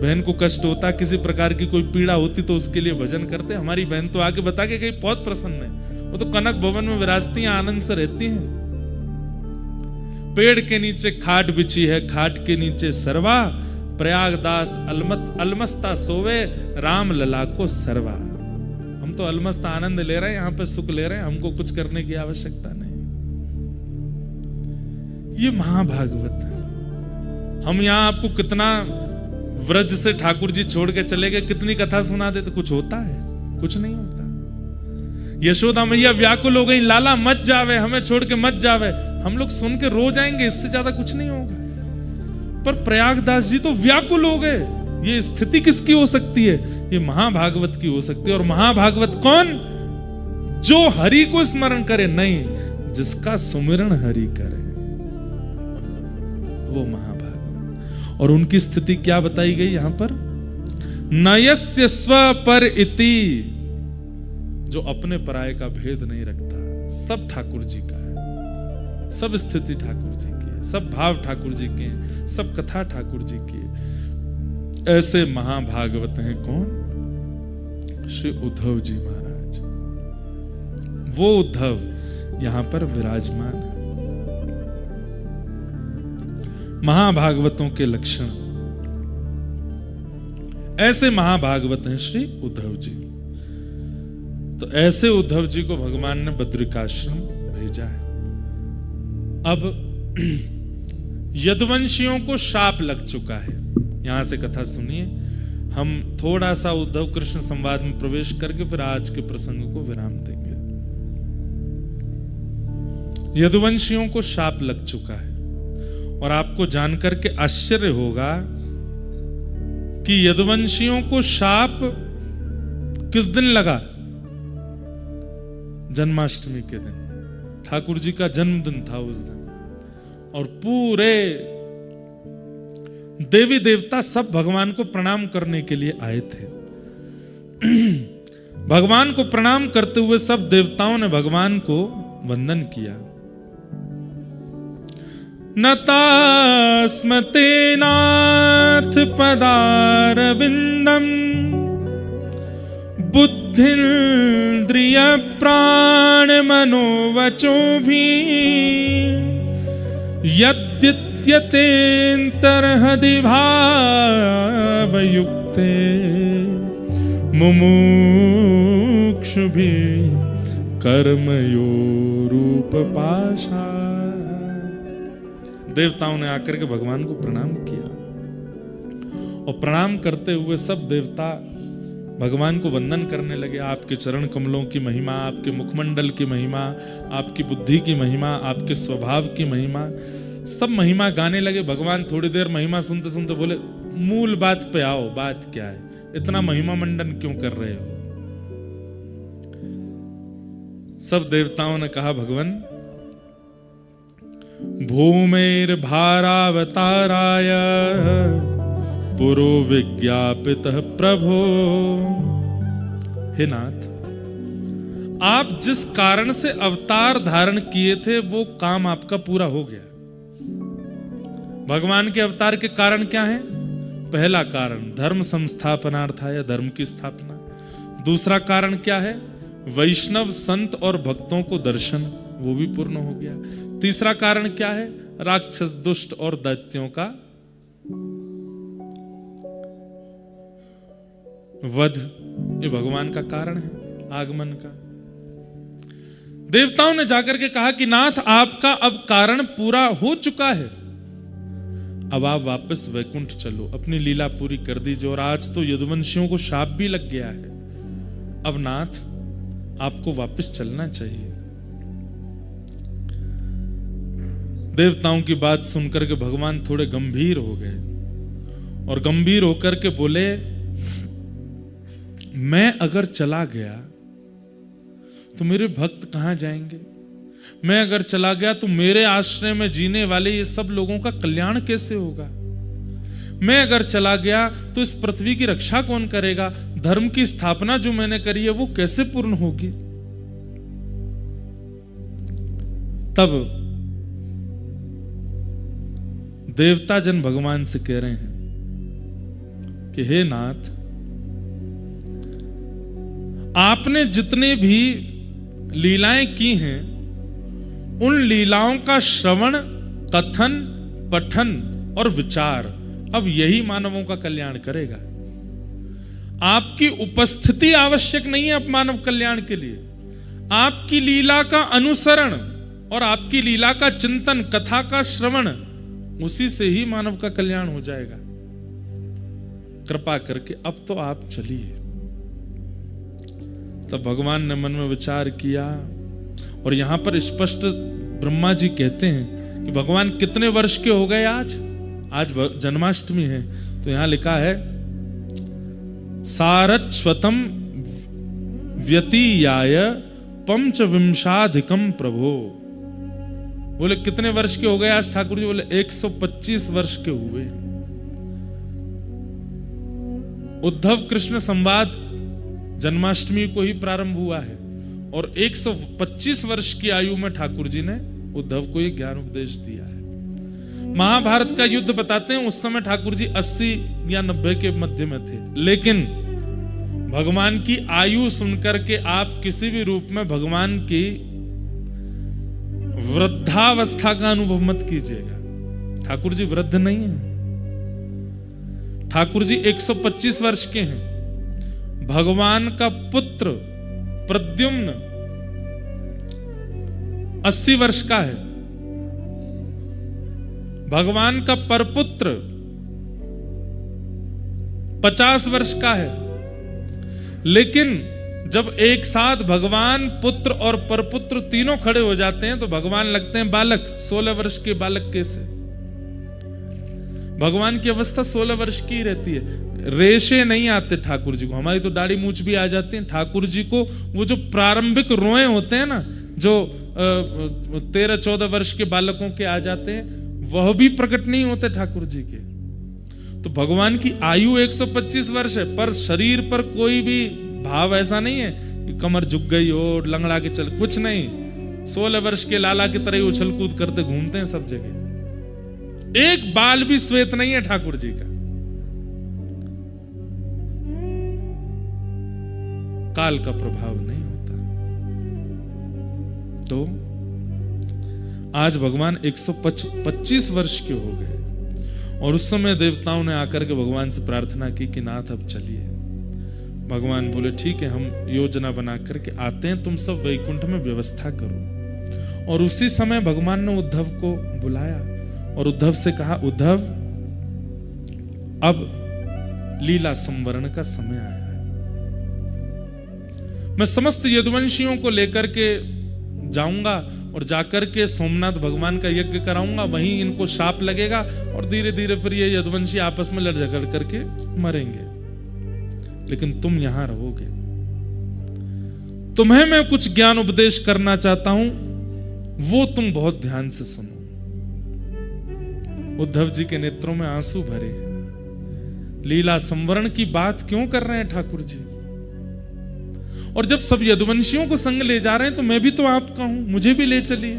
S1: बहन को कष्ट होता, किसी प्रकार की कोई पीड़ा होती तो उसके लिए भजन करते। हमारी बहन तो आगे बता के गई बहुत प्रसन्न है, वो तो कनक भवन में विराजती हैं, आनंद से रहती हैं। पेड़ के नीचे खाट बिछी है, खाट के नीचे सरवा, प्रयागदास अलमस्ता सोवे, राम लला को सरवा। हम तो अलमस्त आनंद ले रहे हैं, यहाँ पे सुख ले रहे हैं, हमको कुछ करने की आवश्यकता नहीं। ये महाभागवत है। हम यहाँ आपको कितना व्रज से ठाकुर जी छोड़ के चले गए, कितनी कथा सुना देते, कुछ होता है? कुछ नहीं होता। यशोदा मैया व्याकुल हो गई, लाला मत जावे, हमें छोड़ के मत जावे। हम लोग सुन के रो जाएंगे, इससे ज्यादा कुछ नहीं होगा। पर प्रयागदास जी तो व्याकुल हो गए। ये स्थिति किसकी हो सकती है? ये महाभागवत की हो सकती है। और महाभागवत कौन? जो हरि को स्मरण करे, नहीं, जिसका सुमिरन हरि करे, वो महाभागवत। और उनकी स्थिति क्या बताई गई यहां पर? नयस्य स्व पर इति, जो अपने पराये का भेद नहीं रखता, सब ठाकुर जी का है, सब स्थिति ठाकुर जी की है, सब भाव ठाकुर जी के हैं, सब कथा ठाकुर जी की है। ऐसे महाभागवत हैं कौन? श्री उद्धव जी महाराज। वो उद्धव यहां पर विराजमान है। महाभागवतों के लक्षण, ऐसे महाभागवत हैं श्री उद्धव जी। तो ऐसे उद्धव जी को भगवान ने बद्रिकाश्रम भेजा है। अब यदुवंशियों को शाप लग चुका है। यहां से कथा सुनिए। हम थोड़ा सा उद्धव कृष्ण संवाद में प्रवेश करके फिर आज के प्रसंग को विराम देंगे। यदुवंशियों को शाप लग चुका है और आपको जानकर के आश्चर्य होगा कि यदुवंशियों को शाप किस दिन लगा? जन्माष्टमी के दिन। ठाकुर जी का जन्मदिन था उस दिन, और पूरे देवी देवता सब भगवान को प्रणाम करने के लिए आए थे। भगवान को प्रणाम करते हुए सब देवताओं ने भगवान को वंदन किया। नतास्मते नाथ पदारविंदम बुद्धिन्द्रिय प्राण मनोवचो भी यद्यत्यतेऽन्तर्हृदि भावयुक्ते मुमुक्षुभिः कर्मयोरुपपाशात्। देवताओं ने आकर के भगवान को प्रणाम किया और प्रणाम करते हुए सब देवता भगवान को वंदन करने लगे। आपके चरण कमलों की महिमा, आपके मुखमंडल की महिमा, आपकी बुद्धि की महिमा, आपके स्वभाव की महिमा, सब महिमा गाने लगे। भगवान थोड़ी देर महिमा सुनते सुनते बोले, मूल बात पे आओ, बात क्या है? इतना महिमा मंडन क्यों कर रहे हो? सब देवताओं ने कहा, भगवान भूमेर भारावताराय पुरो विज्ञापितः प्रभो। हे नाथ, आप जिस कारण से अवतार धारण किए थे वो काम आपका पूरा हो गया। भगवान के अवतार के कारण क्या है? पहला कारण धर्म संस्थापनार्थाय, धर्म की स्थापना। दूसरा कारण क्या है? वैष्णव संत और भक्तों को दर्शन, वो भी पूर्ण हो गया। तीसरा कारण क्या है? राक्षस दुष्ट और दैत्यों का वध। ये भगवान का कारण है आगमन का। देवताओं ने जाकर के कहा कि नाथ, आपका अब कारण पूरा हो चुका है, अब आप वापस वैकुंठ चलो, अपनी लीला पूरी कर दीजिए। और आज तो यदुवंशियों को शाप भी लग गया है, अब नाथ आपको वापस चलना चाहिए। देवताओं की बात सुनकर के भगवान थोड़े गंभीर हो गए और गंभीर होकर के बोले, मैं अगर चला गया तो मेरे भक्त कहां जाएंगे? मैं अगर चला गया तो मेरे आश्रय में जीने वाले ये सब लोगों का कल्याण कैसे होगा? मैं अगर चला गया तो इस पृथ्वी की रक्षा कौन करेगा? धर्म की स्थापना जो मैंने करी है वो कैसे पूर्ण होगी? तब देवता जन भगवान से कह रहे हैं कि हे नाथ, आपने जितने भी लीलाएं की हैं उन लीलाओं का श्रवण, कथन, पठन और विचार अब यही मानवों का कल्याण करेगा। आपकी उपस्थिति आवश्यक नहीं है अब मानव कल्याण के लिए। आपकी लीला का अनुसरण और आपकी लीला का चिंतन, कथा का श्रवण, उसी से ही मानव का कल्याण हो जाएगा। कृपा करके अब तो आप चलिए। तब भगवान ने मन में विचार किया और यहां पर स्पष्ट ब्रह्मा जी कहते हैं कि भगवान कितने वर्ष के हो गए आज? आज जन्माष्टमी है, तो यहां लिखा है सारस्वतम व्यतीयाय पंचविंशाधिकम प्रभो। बोले कितने वर्ष के हो गए आज ठाकुर जी? बोले 125 वर्ष के हुए। उद्धव कृष्ण संवाद जन्माष्टमी को ही प्रारंभ हुआ है और 125 वर्ष की आयु में ठाकुर जी ने उद्धव को यह ज्ञान उपदेश दिया है। महाभारत का युद्ध बताते हैं उस समय ठाकुर जी 80 या 90 के मध्य में थे। लेकिन भगवान की आयु सुनकर के आप किसी भी रूप में भगवान की वृद्धावस्था का अनुभव मत कीजिएगा। ठाकुर जी वृद्ध नहीं है, ठाकुर जी 125 वर्ष के हैं। भगवान का पुत्र प्रद्युम्न 80 वर्ष का है। भगवान का परपुत्र 50 वर्ष का है, लेकिन जब एक साथ भगवान, पुत्र और परपुत्र तीनों खड़े हो जाते हैं तो भगवान लगते हैं बालक। 16 वर्ष के बालक कैसे? भगवान की अवस्था 16 वर्ष की रहती है। रेशे नहीं आते ठाकुर जी को, हमारी तो दाढ़ी मूछ भी आ जाती है। ठाकुर जी को वो जो प्रारंभिक रोए होते हैं ना, जो 13-14 वर्ष के बालकों के आ जाते हैं, वह भी प्रकट नहीं होते ठाकुर जी के। तो भगवान की आयु 125 वर्ष है, पर शरीर पर कोई भी भाव ऐसा नहीं है कि कमर झुक गई हो, लंगड़ा के चल, कुछ नहीं। 16 वर्ष के लाला की तरह उछल कूद करते घूमते हैं सब जगह। एक बाल भी श्वेत नहीं है ठाकुर जी का। काल का प्रभाव नहीं होता। तो आज भगवान 125 वर्ष के हो गए और उस समय देवताओं ने आकर के भगवान से प्रार्थना की कि नाथ अब चलिए। भगवान बोले ठीक है, हम योजना बना करके आते हैं, तुम सब वैकुंठ में व्यवस्था करो। और उसी समय भगवान ने उद्धव को बुलाया और उद्धव से कहा, उद्धव अब लीला संवरण का समय आया है। मैं समस्त यदुवंशियों को लेकर के जाऊंगा और जाकर के सोमनाथ भगवान का यज्ञ कराऊंगा, वहीं इनको शाप लगेगा और धीरे धीरे फिर ये यदुवंशी आपस में लड़ झगड़ करके मरेंगे। लेकिन तुम यहां रहोगे। तुम्हें मैं कुछ ज्ञान उपदेश करना चाहता हूं, वो तुम बहुत ध्यान से सुनो। उद्धव जी के नेत्रों में आंसू भरे हैं। लीला संवरण की बात क्यों कर रहे हैं ठाकुर जी? और जब सब यदुवंशियों को संग ले जा रहे हैं तो मैं भी तो आपका हूं, मुझे भी ले चलिए।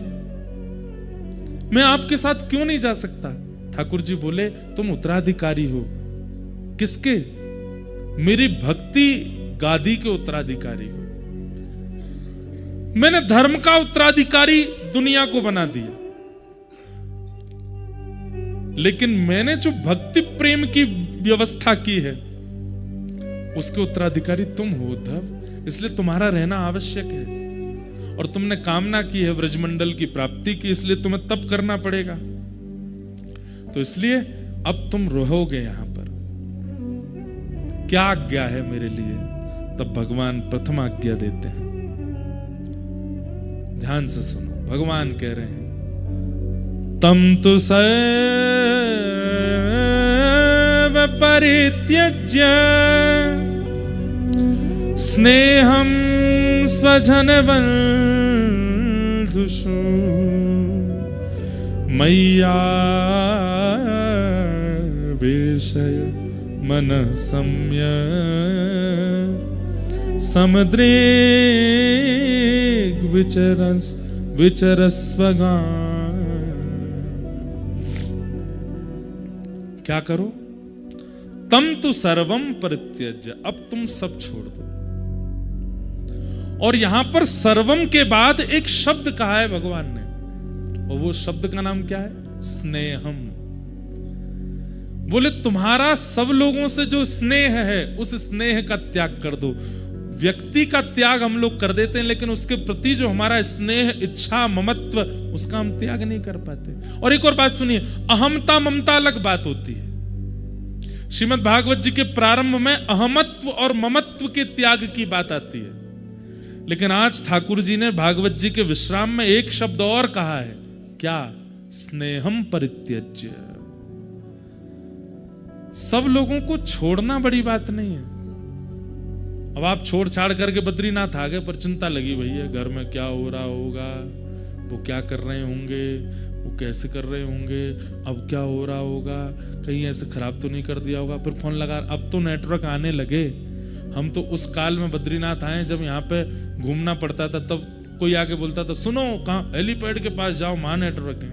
S1: मैं आपके साथ क्यों नहीं जा सकता? ठाकुर जी बोले, तुम उत्तराधिकारी हो। किसके? मेरी भक्ति गादी के उत्तराधिकारी हो। मैंने धर्म का उत्तराधिकारी दुनिया को बना दिया, लेकिन मैंने जो भक्ति प्रेम की व्यवस्था की है उसके उत्तराधिकारी तुम हो उद्धव। इसलिए तुम्हारा रहना आवश्यक है। और तुमने कामना की है व्रजमंडल की प्राप्ति की, इसलिए तुम्हें तप करना पड़ेगा। तो इसलिए अब तुम रहोगे यहां पर। क्या आज्ञा है मेरे लिए? तब भगवान प्रथम आज्ञा देते हैं। ध्यान से सुनो, भगवान कह रहे हैं, तम तु सैव परित्यज्य स्नेहं स्वजन बंधुषु मय्या वेशय मन सम्य समुद्रे विचरस्वगा। क्या करो? तम तो सर्वम परित्यज्य, अब तुम सब छोड़ दो। और यहां पर सर्वम के बाद एक शब्द कहा है भगवान ने, और वो शब्द का नाम क्या है? स्नेहम। बोले तुम्हारा सब लोगों से जो स्नेह है उस स्नेह का त्याग कर दो। व्यक्ति का त्याग हम लोग कर देते हैं, लेकिन उसके प्रति जो हमारा स्नेह, इच्छा, ममत्व, उसका हम त्याग नहीं कर पाते। और एक और बात सुनिए, अहमता ममता अलग बात होती है। श्रीमद् भागवत जी के प्रारंभ में अहमत्व और ममत्व के त्याग की बात आती है, लेकिन आज ठाकुर जी ने भागवत जी के विश्राम में एक शब्द और कहा है। क्या? स्नेहम परित्यज्य। सब लोगों को छोड़ना बड़ी बात नहीं है। अब आप छोड़ छाड़ करके बद्रीनाथ आ गए, पर चिंता लगी भैया घर में क्या हो रहा होगा, वो क्या कर रहे होंगे, वो कैसे कर रहे होंगे, अब क्या हो रहा होगा, कहीं ऐसे खराब तो नहीं कर दिया होगा। फिर फोन लगा, अब तो नेटवर्क आने लगे। हम तो उस काल में बद्रीनाथ आए जब यहाँ पे घूमना पड़ता था, तब कोई आके बोलता था सुनो कहाँ, हेलीपैड के पास जाओ, वहां नेटवर्क है।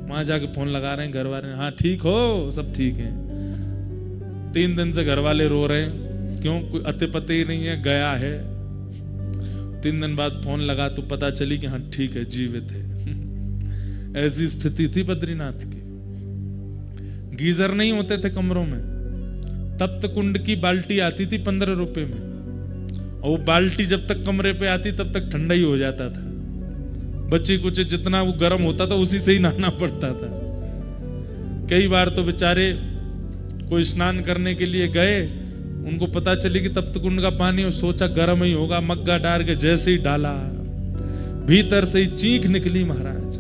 S1: वहां जाके फोन लगा रहे हैं घर वाले, हाँ ठीक हो, सब ठीक है। 3 दिन से घर वाले रो रहे हैं, क्यों? कोई अते पते ही नहीं है, गया है। 3 दिन बाद फोन लगा तो पता चली कि हाँ ठीक है, जीवित है। ऐसी स्थिति थी बद्रीनाथ की। गीजर नहीं होते थे कमरों में, तब तक कुंड की बाल्टी आती थी 15 रुपए में, और वो बाल्टी जब तक कमरे पे आती तब तक ठंडा ही हो जाता था। बच्चे कुछ जितना वो गर्म होता था उसी से ही नहाना पड़ता था। कई बार तो बेचारे कोई स्नान करने के लिए गए, उनको पता चली कि तप्त कुंड का पानी, और सोचा गर्म ही होगा, मग्गा डाल के जैसे ही डाला भीतर से ही चीख निकली महाराज।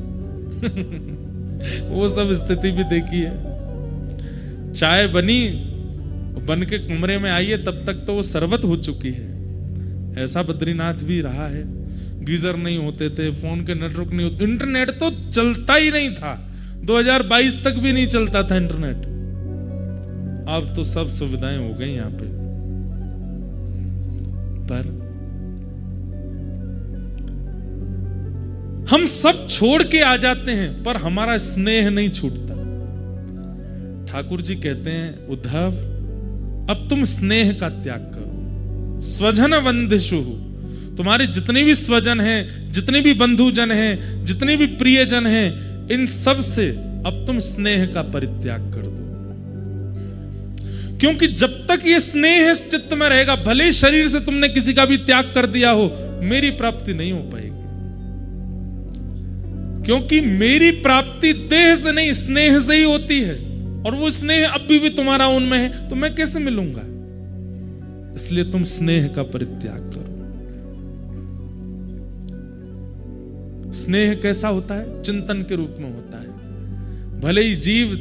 S1: वो सब स्थिति भी देखी है। चाय बनी, बन के कमरे में आई है, तब तक तो वो शरबत हो चुकी है। ऐसा बद्रीनाथ भी रहा है। गीजर नहीं होते थे, फोन के नेटवर्क नहीं होते, इंटरनेट तो चलता ही नहीं था, 2022 तक भी नहीं चलता था इंटरनेट। अब तो सब सुविधाएं हो गई यहां पे। पर हम सब छोड़ के आ जाते हैं, पर हमारा स्नेह नहीं छूटता। ठाकुर जी कहते हैं, उद्धव अब तुम स्नेह का त्याग करो। स्वजन वंदिशु, तुम्हारे जितने भी स्वजन हैं, जितने भी बंधुजन हैं, जितने भी प्रियजन हैं, इन सब से अब तुम स्नेह का परित्याग कर दो। क्योंकि जब तक ये स्नेह इस चित्त में रहेगा, भले शरीर से तुमने किसी का भी त्याग कर दिया हो, मेरी प्राप्ति नहीं हो पाएगी। क्योंकि मेरी प्राप्ति देह से नहीं, स्नेह से ही होती है, और वो स्नेह अभी भी तुम्हारा उनमें है, तो मैं कैसे मिलूंगा? इसलिए तुम स्नेह का परित्याग करो। स्नेह कैसा होता है? चिंतन के रूप में होता है। भले ही जीव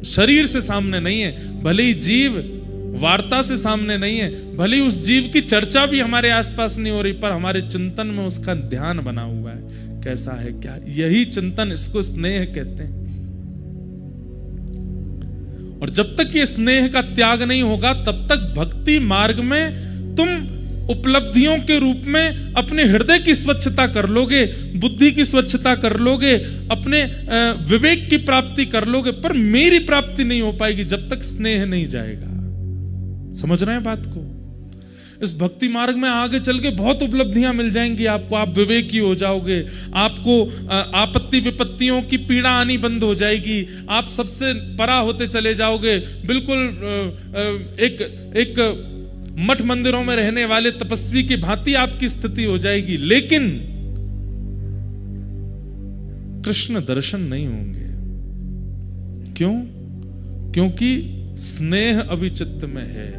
S1: शरीर से सामने नहीं है, भले ही जीव वार्ता से सामने नहीं है, भले ही उस जीव की चर्चा भी हमारे आसपास नहीं हो रही, पर हमारे चिंतन में उसका ध्यान बना हुआ है। कैसा है, क्या? यही चिंतन, इसको स्नेह कहते हैं। और जब तक ये स्नेह का त्याग नहीं होगा, तब तक भक्ति मार्ग में तुम उपलब्धियों के रूप में अपने हृदय की स्वच्छता कर लोगे, बुद्धि की स्वच्छता कर लोगे, अपने विवेक की प्राप्ति कर लोगे, पर मेरी प्राप्ति नहीं हो पाएगी जब तक स्नेह नहीं जाएगा। समझ रहे हैं बात को? इस भक्ति मार्ग में आगे चल के बहुत उपलब्धियां मिल जाएंगी आपको। आप विवेकी हो जाओगे, आपको आपत्ति विपत्तियों की पीड़ा आनी बंद हो जाएगी, आप सबसे परा होते चले जाओगे। बिल्कुल एक मठ मंदिरों में रहने वाले तपस्वी की भांति आपकी स्थिति हो जाएगी। लेकिन कृष्ण दर्शन नहीं होंगे। क्यों? क्योंकि स्नेह अभी चित्त में है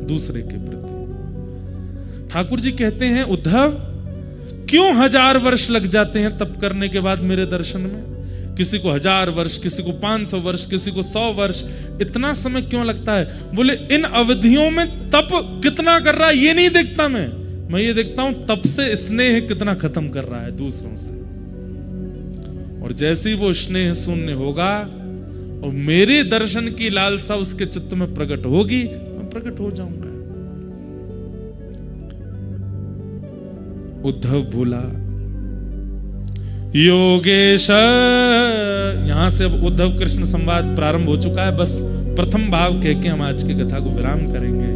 S1: दूसरे के प्रति। ठाकुर जी कहते हैं, उद्धव क्यों 1000 वर्ष लग जाते हैं तप करने के बाद मेरे दर्शन में? किसी को 1000 वर्ष, किसी को 500 वर्ष, किसी को 100 वर्ष, इतना समय क्यों लगता है? बोले इन अवधियों में तप कितना कर रहा है ये नहीं देखता मैं ये देखता हूं तप से स्नेह कितना खत्म कर रहा है दूसरों से। और जैसे ही वो स्नेह शून्य होगा और मेरे दर्शन की लालसा उसके चित्त में प्रकट होगी, मैं प्रकट हो जाऊंगा। उद्धव बोला, योगेश। यहां से अब उद्धव कृष्ण संवाद प्रारंभ हो चुका है। बस प्रथम भाव कह के हम आज की कथा को विराम करेंगे।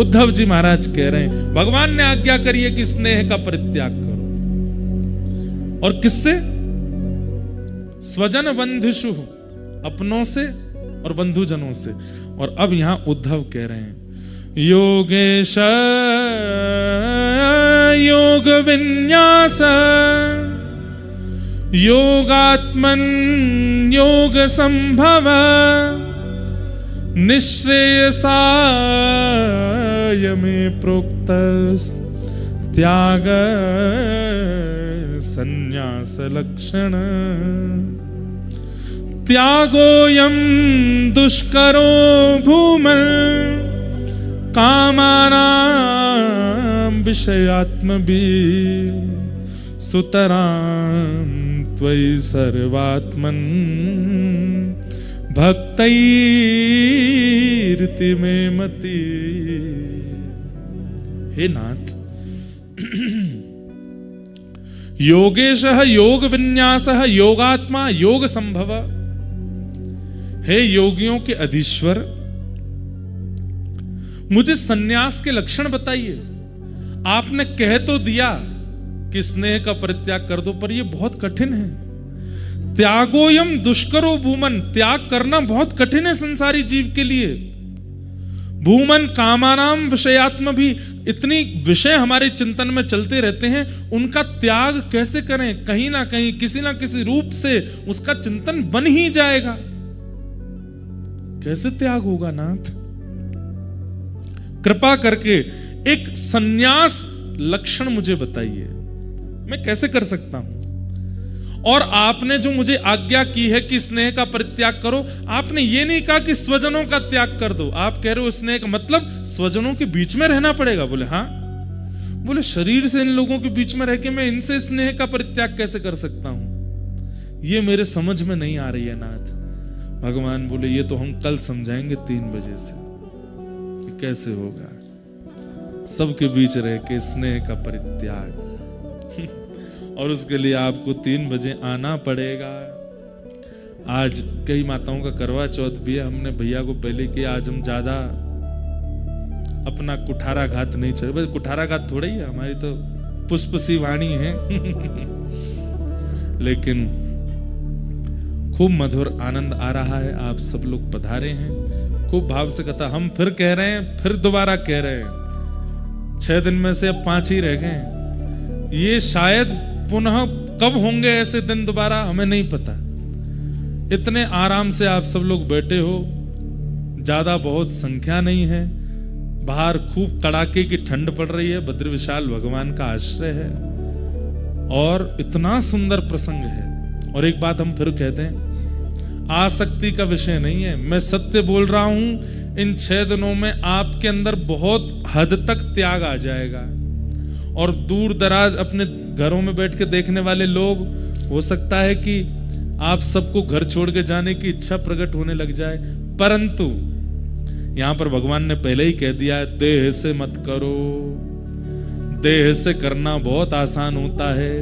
S1: उद्धव जी महाराज कह रहे हैं, भगवान ने आज्ञा करी है कि स्नेह का परित्याग करो। और किससे? स्वजन बंधुषु, अपनों से और बंधुजनों से। और अब यहां उद्धव कह रहे हैं, योगेश योग विन्यास योगात्मन योग संभव निश्रेयसाय में प्रोक्त त्याग संन्यास लक्षण त्यागोयम दुष्करो भूमल कामानां विषयात्मभि सुतरां त्वयि सर्वात्मन भक्तैर्ति में मति। हे नाथ, योगेशः योग विन्यासः योगात्मा योग संभव। हे योगियों के अधीश्वर, मुझे सन्यास के लक्षण बताइए। आपने कह तो दिया कि स्नेह का परित्याग कर दो, पर यह बहुत कठिन है। त्यागोयम दुष्करो भूमन, त्याग करना बहुत कठिन है संसारी जीव के लिए। भूमन कामानाम विषयात्म भी, इतनी विषय हमारे चिंतन में चलते रहते हैं, उनका त्याग कैसे करें? कहीं ना कहीं किसी ना किसी रूप से उसका चिंतन बन ही जाएगा। कैसे त्याग होगा नाथ? कृपा करके एक सन्यास लक्षण मुझे बताइए, मैं कैसे कर सकता हूं? और आपने जो मुझे आज्ञा की है कि स्नेह का परित्याग करो, आपने ये नहीं कहा कि स्वजनों का त्याग कर दो। आप कह रहे हो स्नेह का मतलब स्वजनों के बीच में रहना पड़ेगा। बोले हाँ। बोले शरीर से इन लोगों के बीच में रह के मैं इनसे स्नेह का परित्याग कैसे कर सकता हूं? ये मेरे समझ में नहीं आ रही है नाथ। भगवान बोले ये तो हम कल समझाएंगे 3 बजे से कि कैसे होगा सबके बीच रह के स्नेह का परित्याग। और उसके लिए आपको 3 बजे आना पड़ेगा। आज कई माताओं का करवा चौथ भी है, हमने भैया को पहले किया। आज हम ज्यादा अपना कुठाराघात नहीं चले, बस कुठाराघात थोड़ा ही है, हमारी तो पुष्पसी वाणी है। लेकिन खूब मधुर आनंद आ रहा है, आप सब लोग पधारे हैं, खूब भाव से कथा। हम फिर कह रहे हैं, फिर दोबारा कह रहे हैं, 6 दिन में से अब 5 ही रह गए। ये शायद पुनः कब होंगे ऐसे दिन दोबारा, हमें नहीं पता। इतने आराम से आप सब लोग बैठे हो, ज्यादा बहुत संख्या नहीं है, बाहर खूब कड़ाके की ठंड पड़ रही है, बद्र विशाल भगवान का आश्रय है और इतना सुंदर प्रसंग है। और एक बात हम फिर कहते हैं, आसक्ति का विषय नहीं है, मैं सत्य बोल रहा हूं। इन 6 दिनों में आपके अंदर बहुत हद तक त्याग आ जाएगा। और दूर दराज अपने घरों में बैठ के देखने वाले लोग, हो सकता है कि आप सबको घर छोड़ के जाने की इच्छा प्रकट होने लग जाए, परंतु यहां पर भगवान ने पहले ही कह दिया है, देह से मत करो। देह से करना बहुत आसान होता है,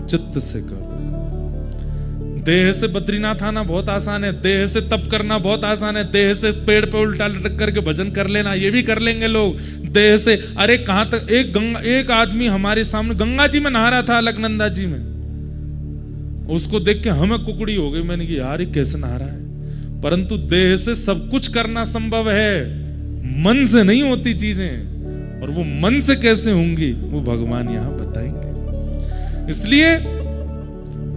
S1: चित्त से करो। देह से बद्रीनाथ आना बहुत आसान है, देह से तप करना बहुत आसान है, देह से पेड़ पे उल्टा लटक करके भजन कर लेना ये भी कर लेंगे लोग। देह से, अरे कहां तक, एक आदमी हमारे सामने गंगा जी में नहा रहा था, अलकनंदा जी में, उसको देख के हमें कुकड़ी हो गई। मैंने कहा यार ये कैसे नहा रहा है? परंतु देह से सब कुछ करना संभव है, मन से नहीं होती चीजें। और वो मन से कैसे होंगी वो भगवान यहां बताएंगे। इसलिए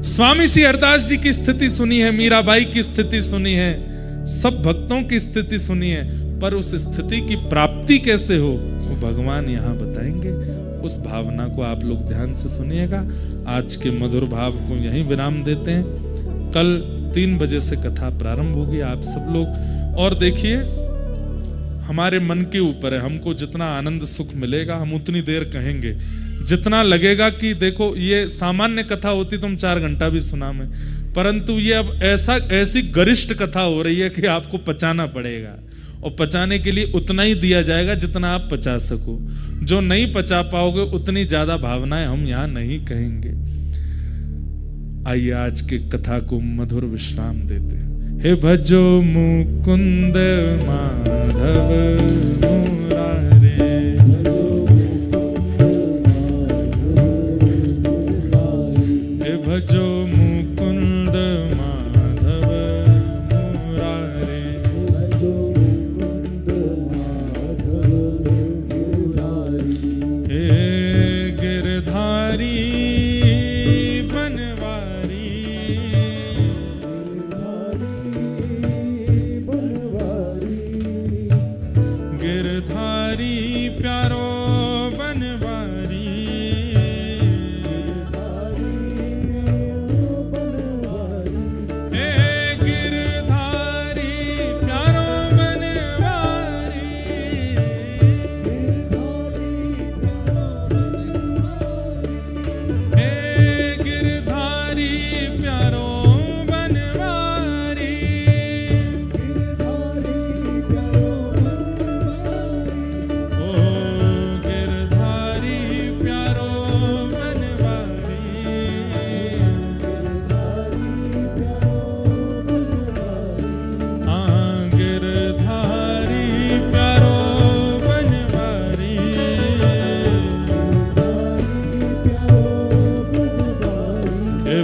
S1: स्वामी श्री हरदास जी की स्थिति सुनी है, मीराबाई की स्थिति सुनी है, सब भक्तों की स्थिति सुनी है, पर उस स्थिति की प्राप्ति कैसे हो वो भगवान यहां बताएंगे। उस भावना को आप लोग ध्यान से सुनिएगा। आज के मधुर भाव को यहीं विराम देते हैं। कल 3 बजे से कथा प्रारंभ होगी, आप सब लोग। और देखिए हमारे मन के ऊपर है, हमको जितना आनंद सुख मिलेगा हम उतनी देर कहेंगे। जितना लगेगा कि देखो ये सामान्य कथा होती तो हम 4 घंटा भी सुना में, परंतु ये अब ऐसी गरिष्ठ कथा हो रही है कि आपको पचाना पड़ेगा। और पचाने के लिए उतना ही दिया जाएगा जितना आप पचा सको। जो नहीं पचा पाओगे उतनी ज्यादा भावनाएं हम यहां नहीं कहेंगे। आइए आज की कथा को मधुर विश्राम देते हैं। हे भजो मुकुंद माधव मुरारे, हे भजो मुकुंद माधव मुरारे, हे गिरधारी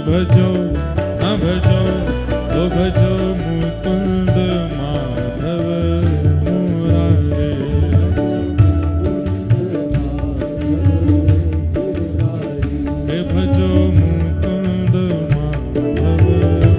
S1: भजो न भजो तो भजो मुकुंद माधव मुरारे, हे भजो मुकुंद माधव मुरारे।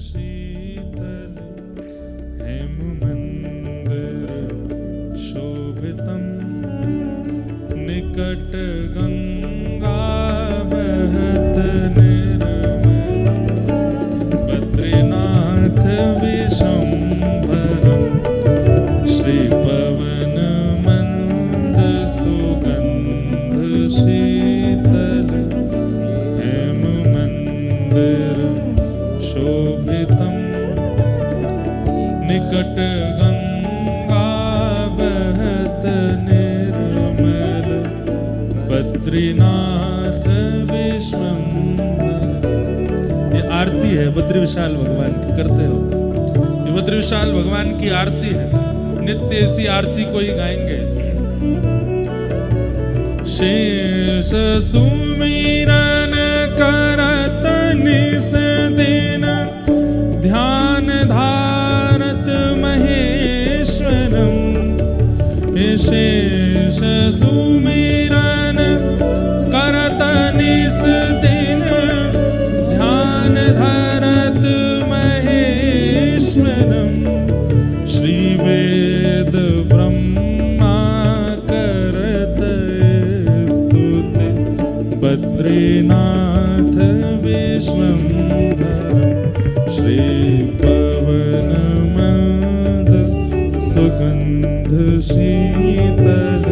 S1: शीतल हेम मंदिर शोभितम निकट गंगा बहत निर्मल बद्रीनाथ विशंभरम श्री पवन मंद सुगंध शीतल हेम मंदिर शोभितम निकट गंगा बहत निर्मल बद्रीनाथ विश्वंभर। ये आरती है बद्री विशाल भगवान की, करते हो ये बद्री विशाल भगवान की आरती है। नित्य ऐसी आरती को ही गाएंगे। शेष सुमिरन करत निस दिन ध्यान धारत महेश्वरम। शेष सुमिरन करत निस दिन ध्यान धरत महेश्वरम। श्री वेद ब्रह्मा करत स्तुति बद्रीनाथ विश्वंभरम। श्री पवन मंद सुगंध शीतल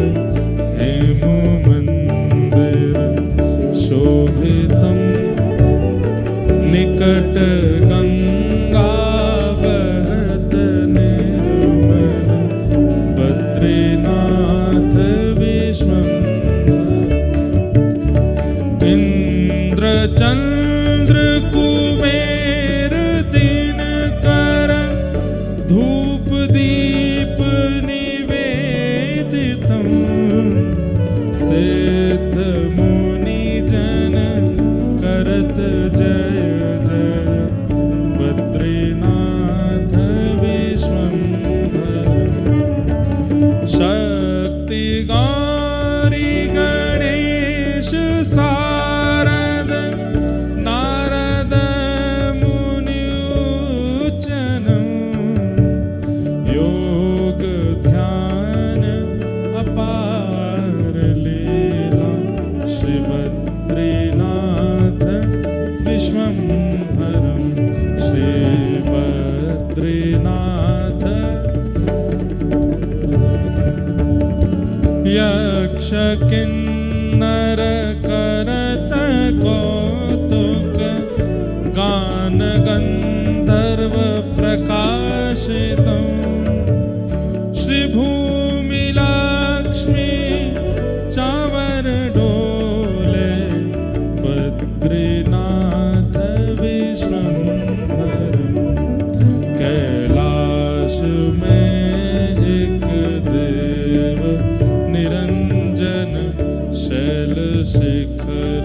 S1: हेम मंदिर शोभितम निकट गंगा बहत निर्मल बद्रीनाथ विश्वंभर। इंद्र चंद्र कुबेर दिन कर धूप दीप निवेदितम। सिद्ध मुनि जन करत जय जय बद्रीनाथ विश्वंभर। शक्ति गौरी गणेश सारद नारद मुनि उच्चनम। योग ध्यान अपार लीला श्री बद्रीनाथ विश्वंभरम। श्री बद्रीनाथ यक्ष किन्नर करत कौतुक गान गंधर्व प्रकाशितम। श्री भूमि लक्ष्मी चावर डोले बद्रीनाथ विश्वंभरम। कैलाश में एक देव निरंजन शैल शिखर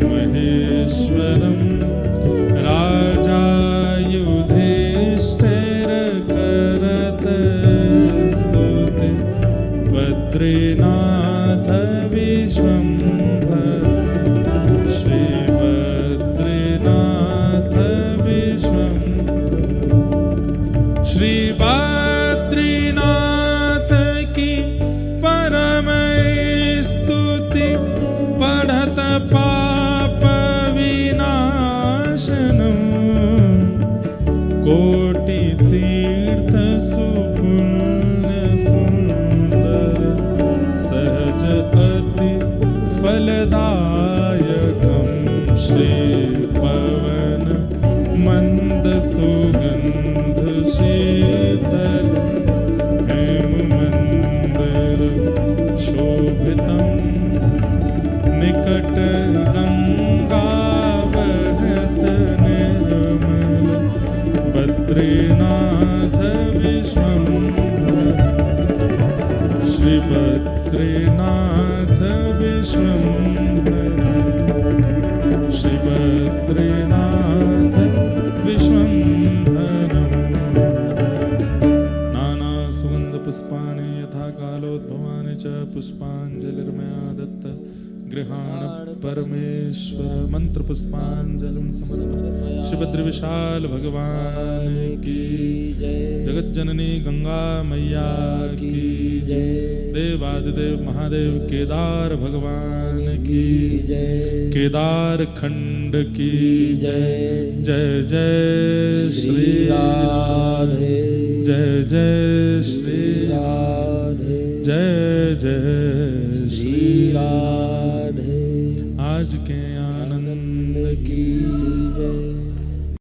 S1: महेश्वरम। राजा युधिष्ठिर करत स्तुति बद्रीनाथ विश्वंभर। श्री बद्रीनाथ विश्वंभर। श्री बद्रीनाथ की परम स्तुति पढ़त पाप विनाशनम। कोटि तीर्थ सुपुण्य सुंदर सहज अति फलदायकम। श्री पवन मंद सुगंध शीतल हेम मंदिर शोभितम निकट गंगा बहत निर्मल बद्रीनाथ विश्वंभर। श्री बद्रीनाथ विश्वंभर। श्री बद्रीनाथ विश्वंभर। गृहाण परमेश्वर। मंत्र पुष्पांजलि समर्पयामि। श्रीभद्र विशाल भगवान की जय। जगत जननी गंगा मैया की जय। देवादिदेव महादेव केदार भगवान की जय। केदार खंड की जय। जय जय श्री राधे। जय जय श्री राधे। जय जय श्री राधे। आज के आनंद की जय।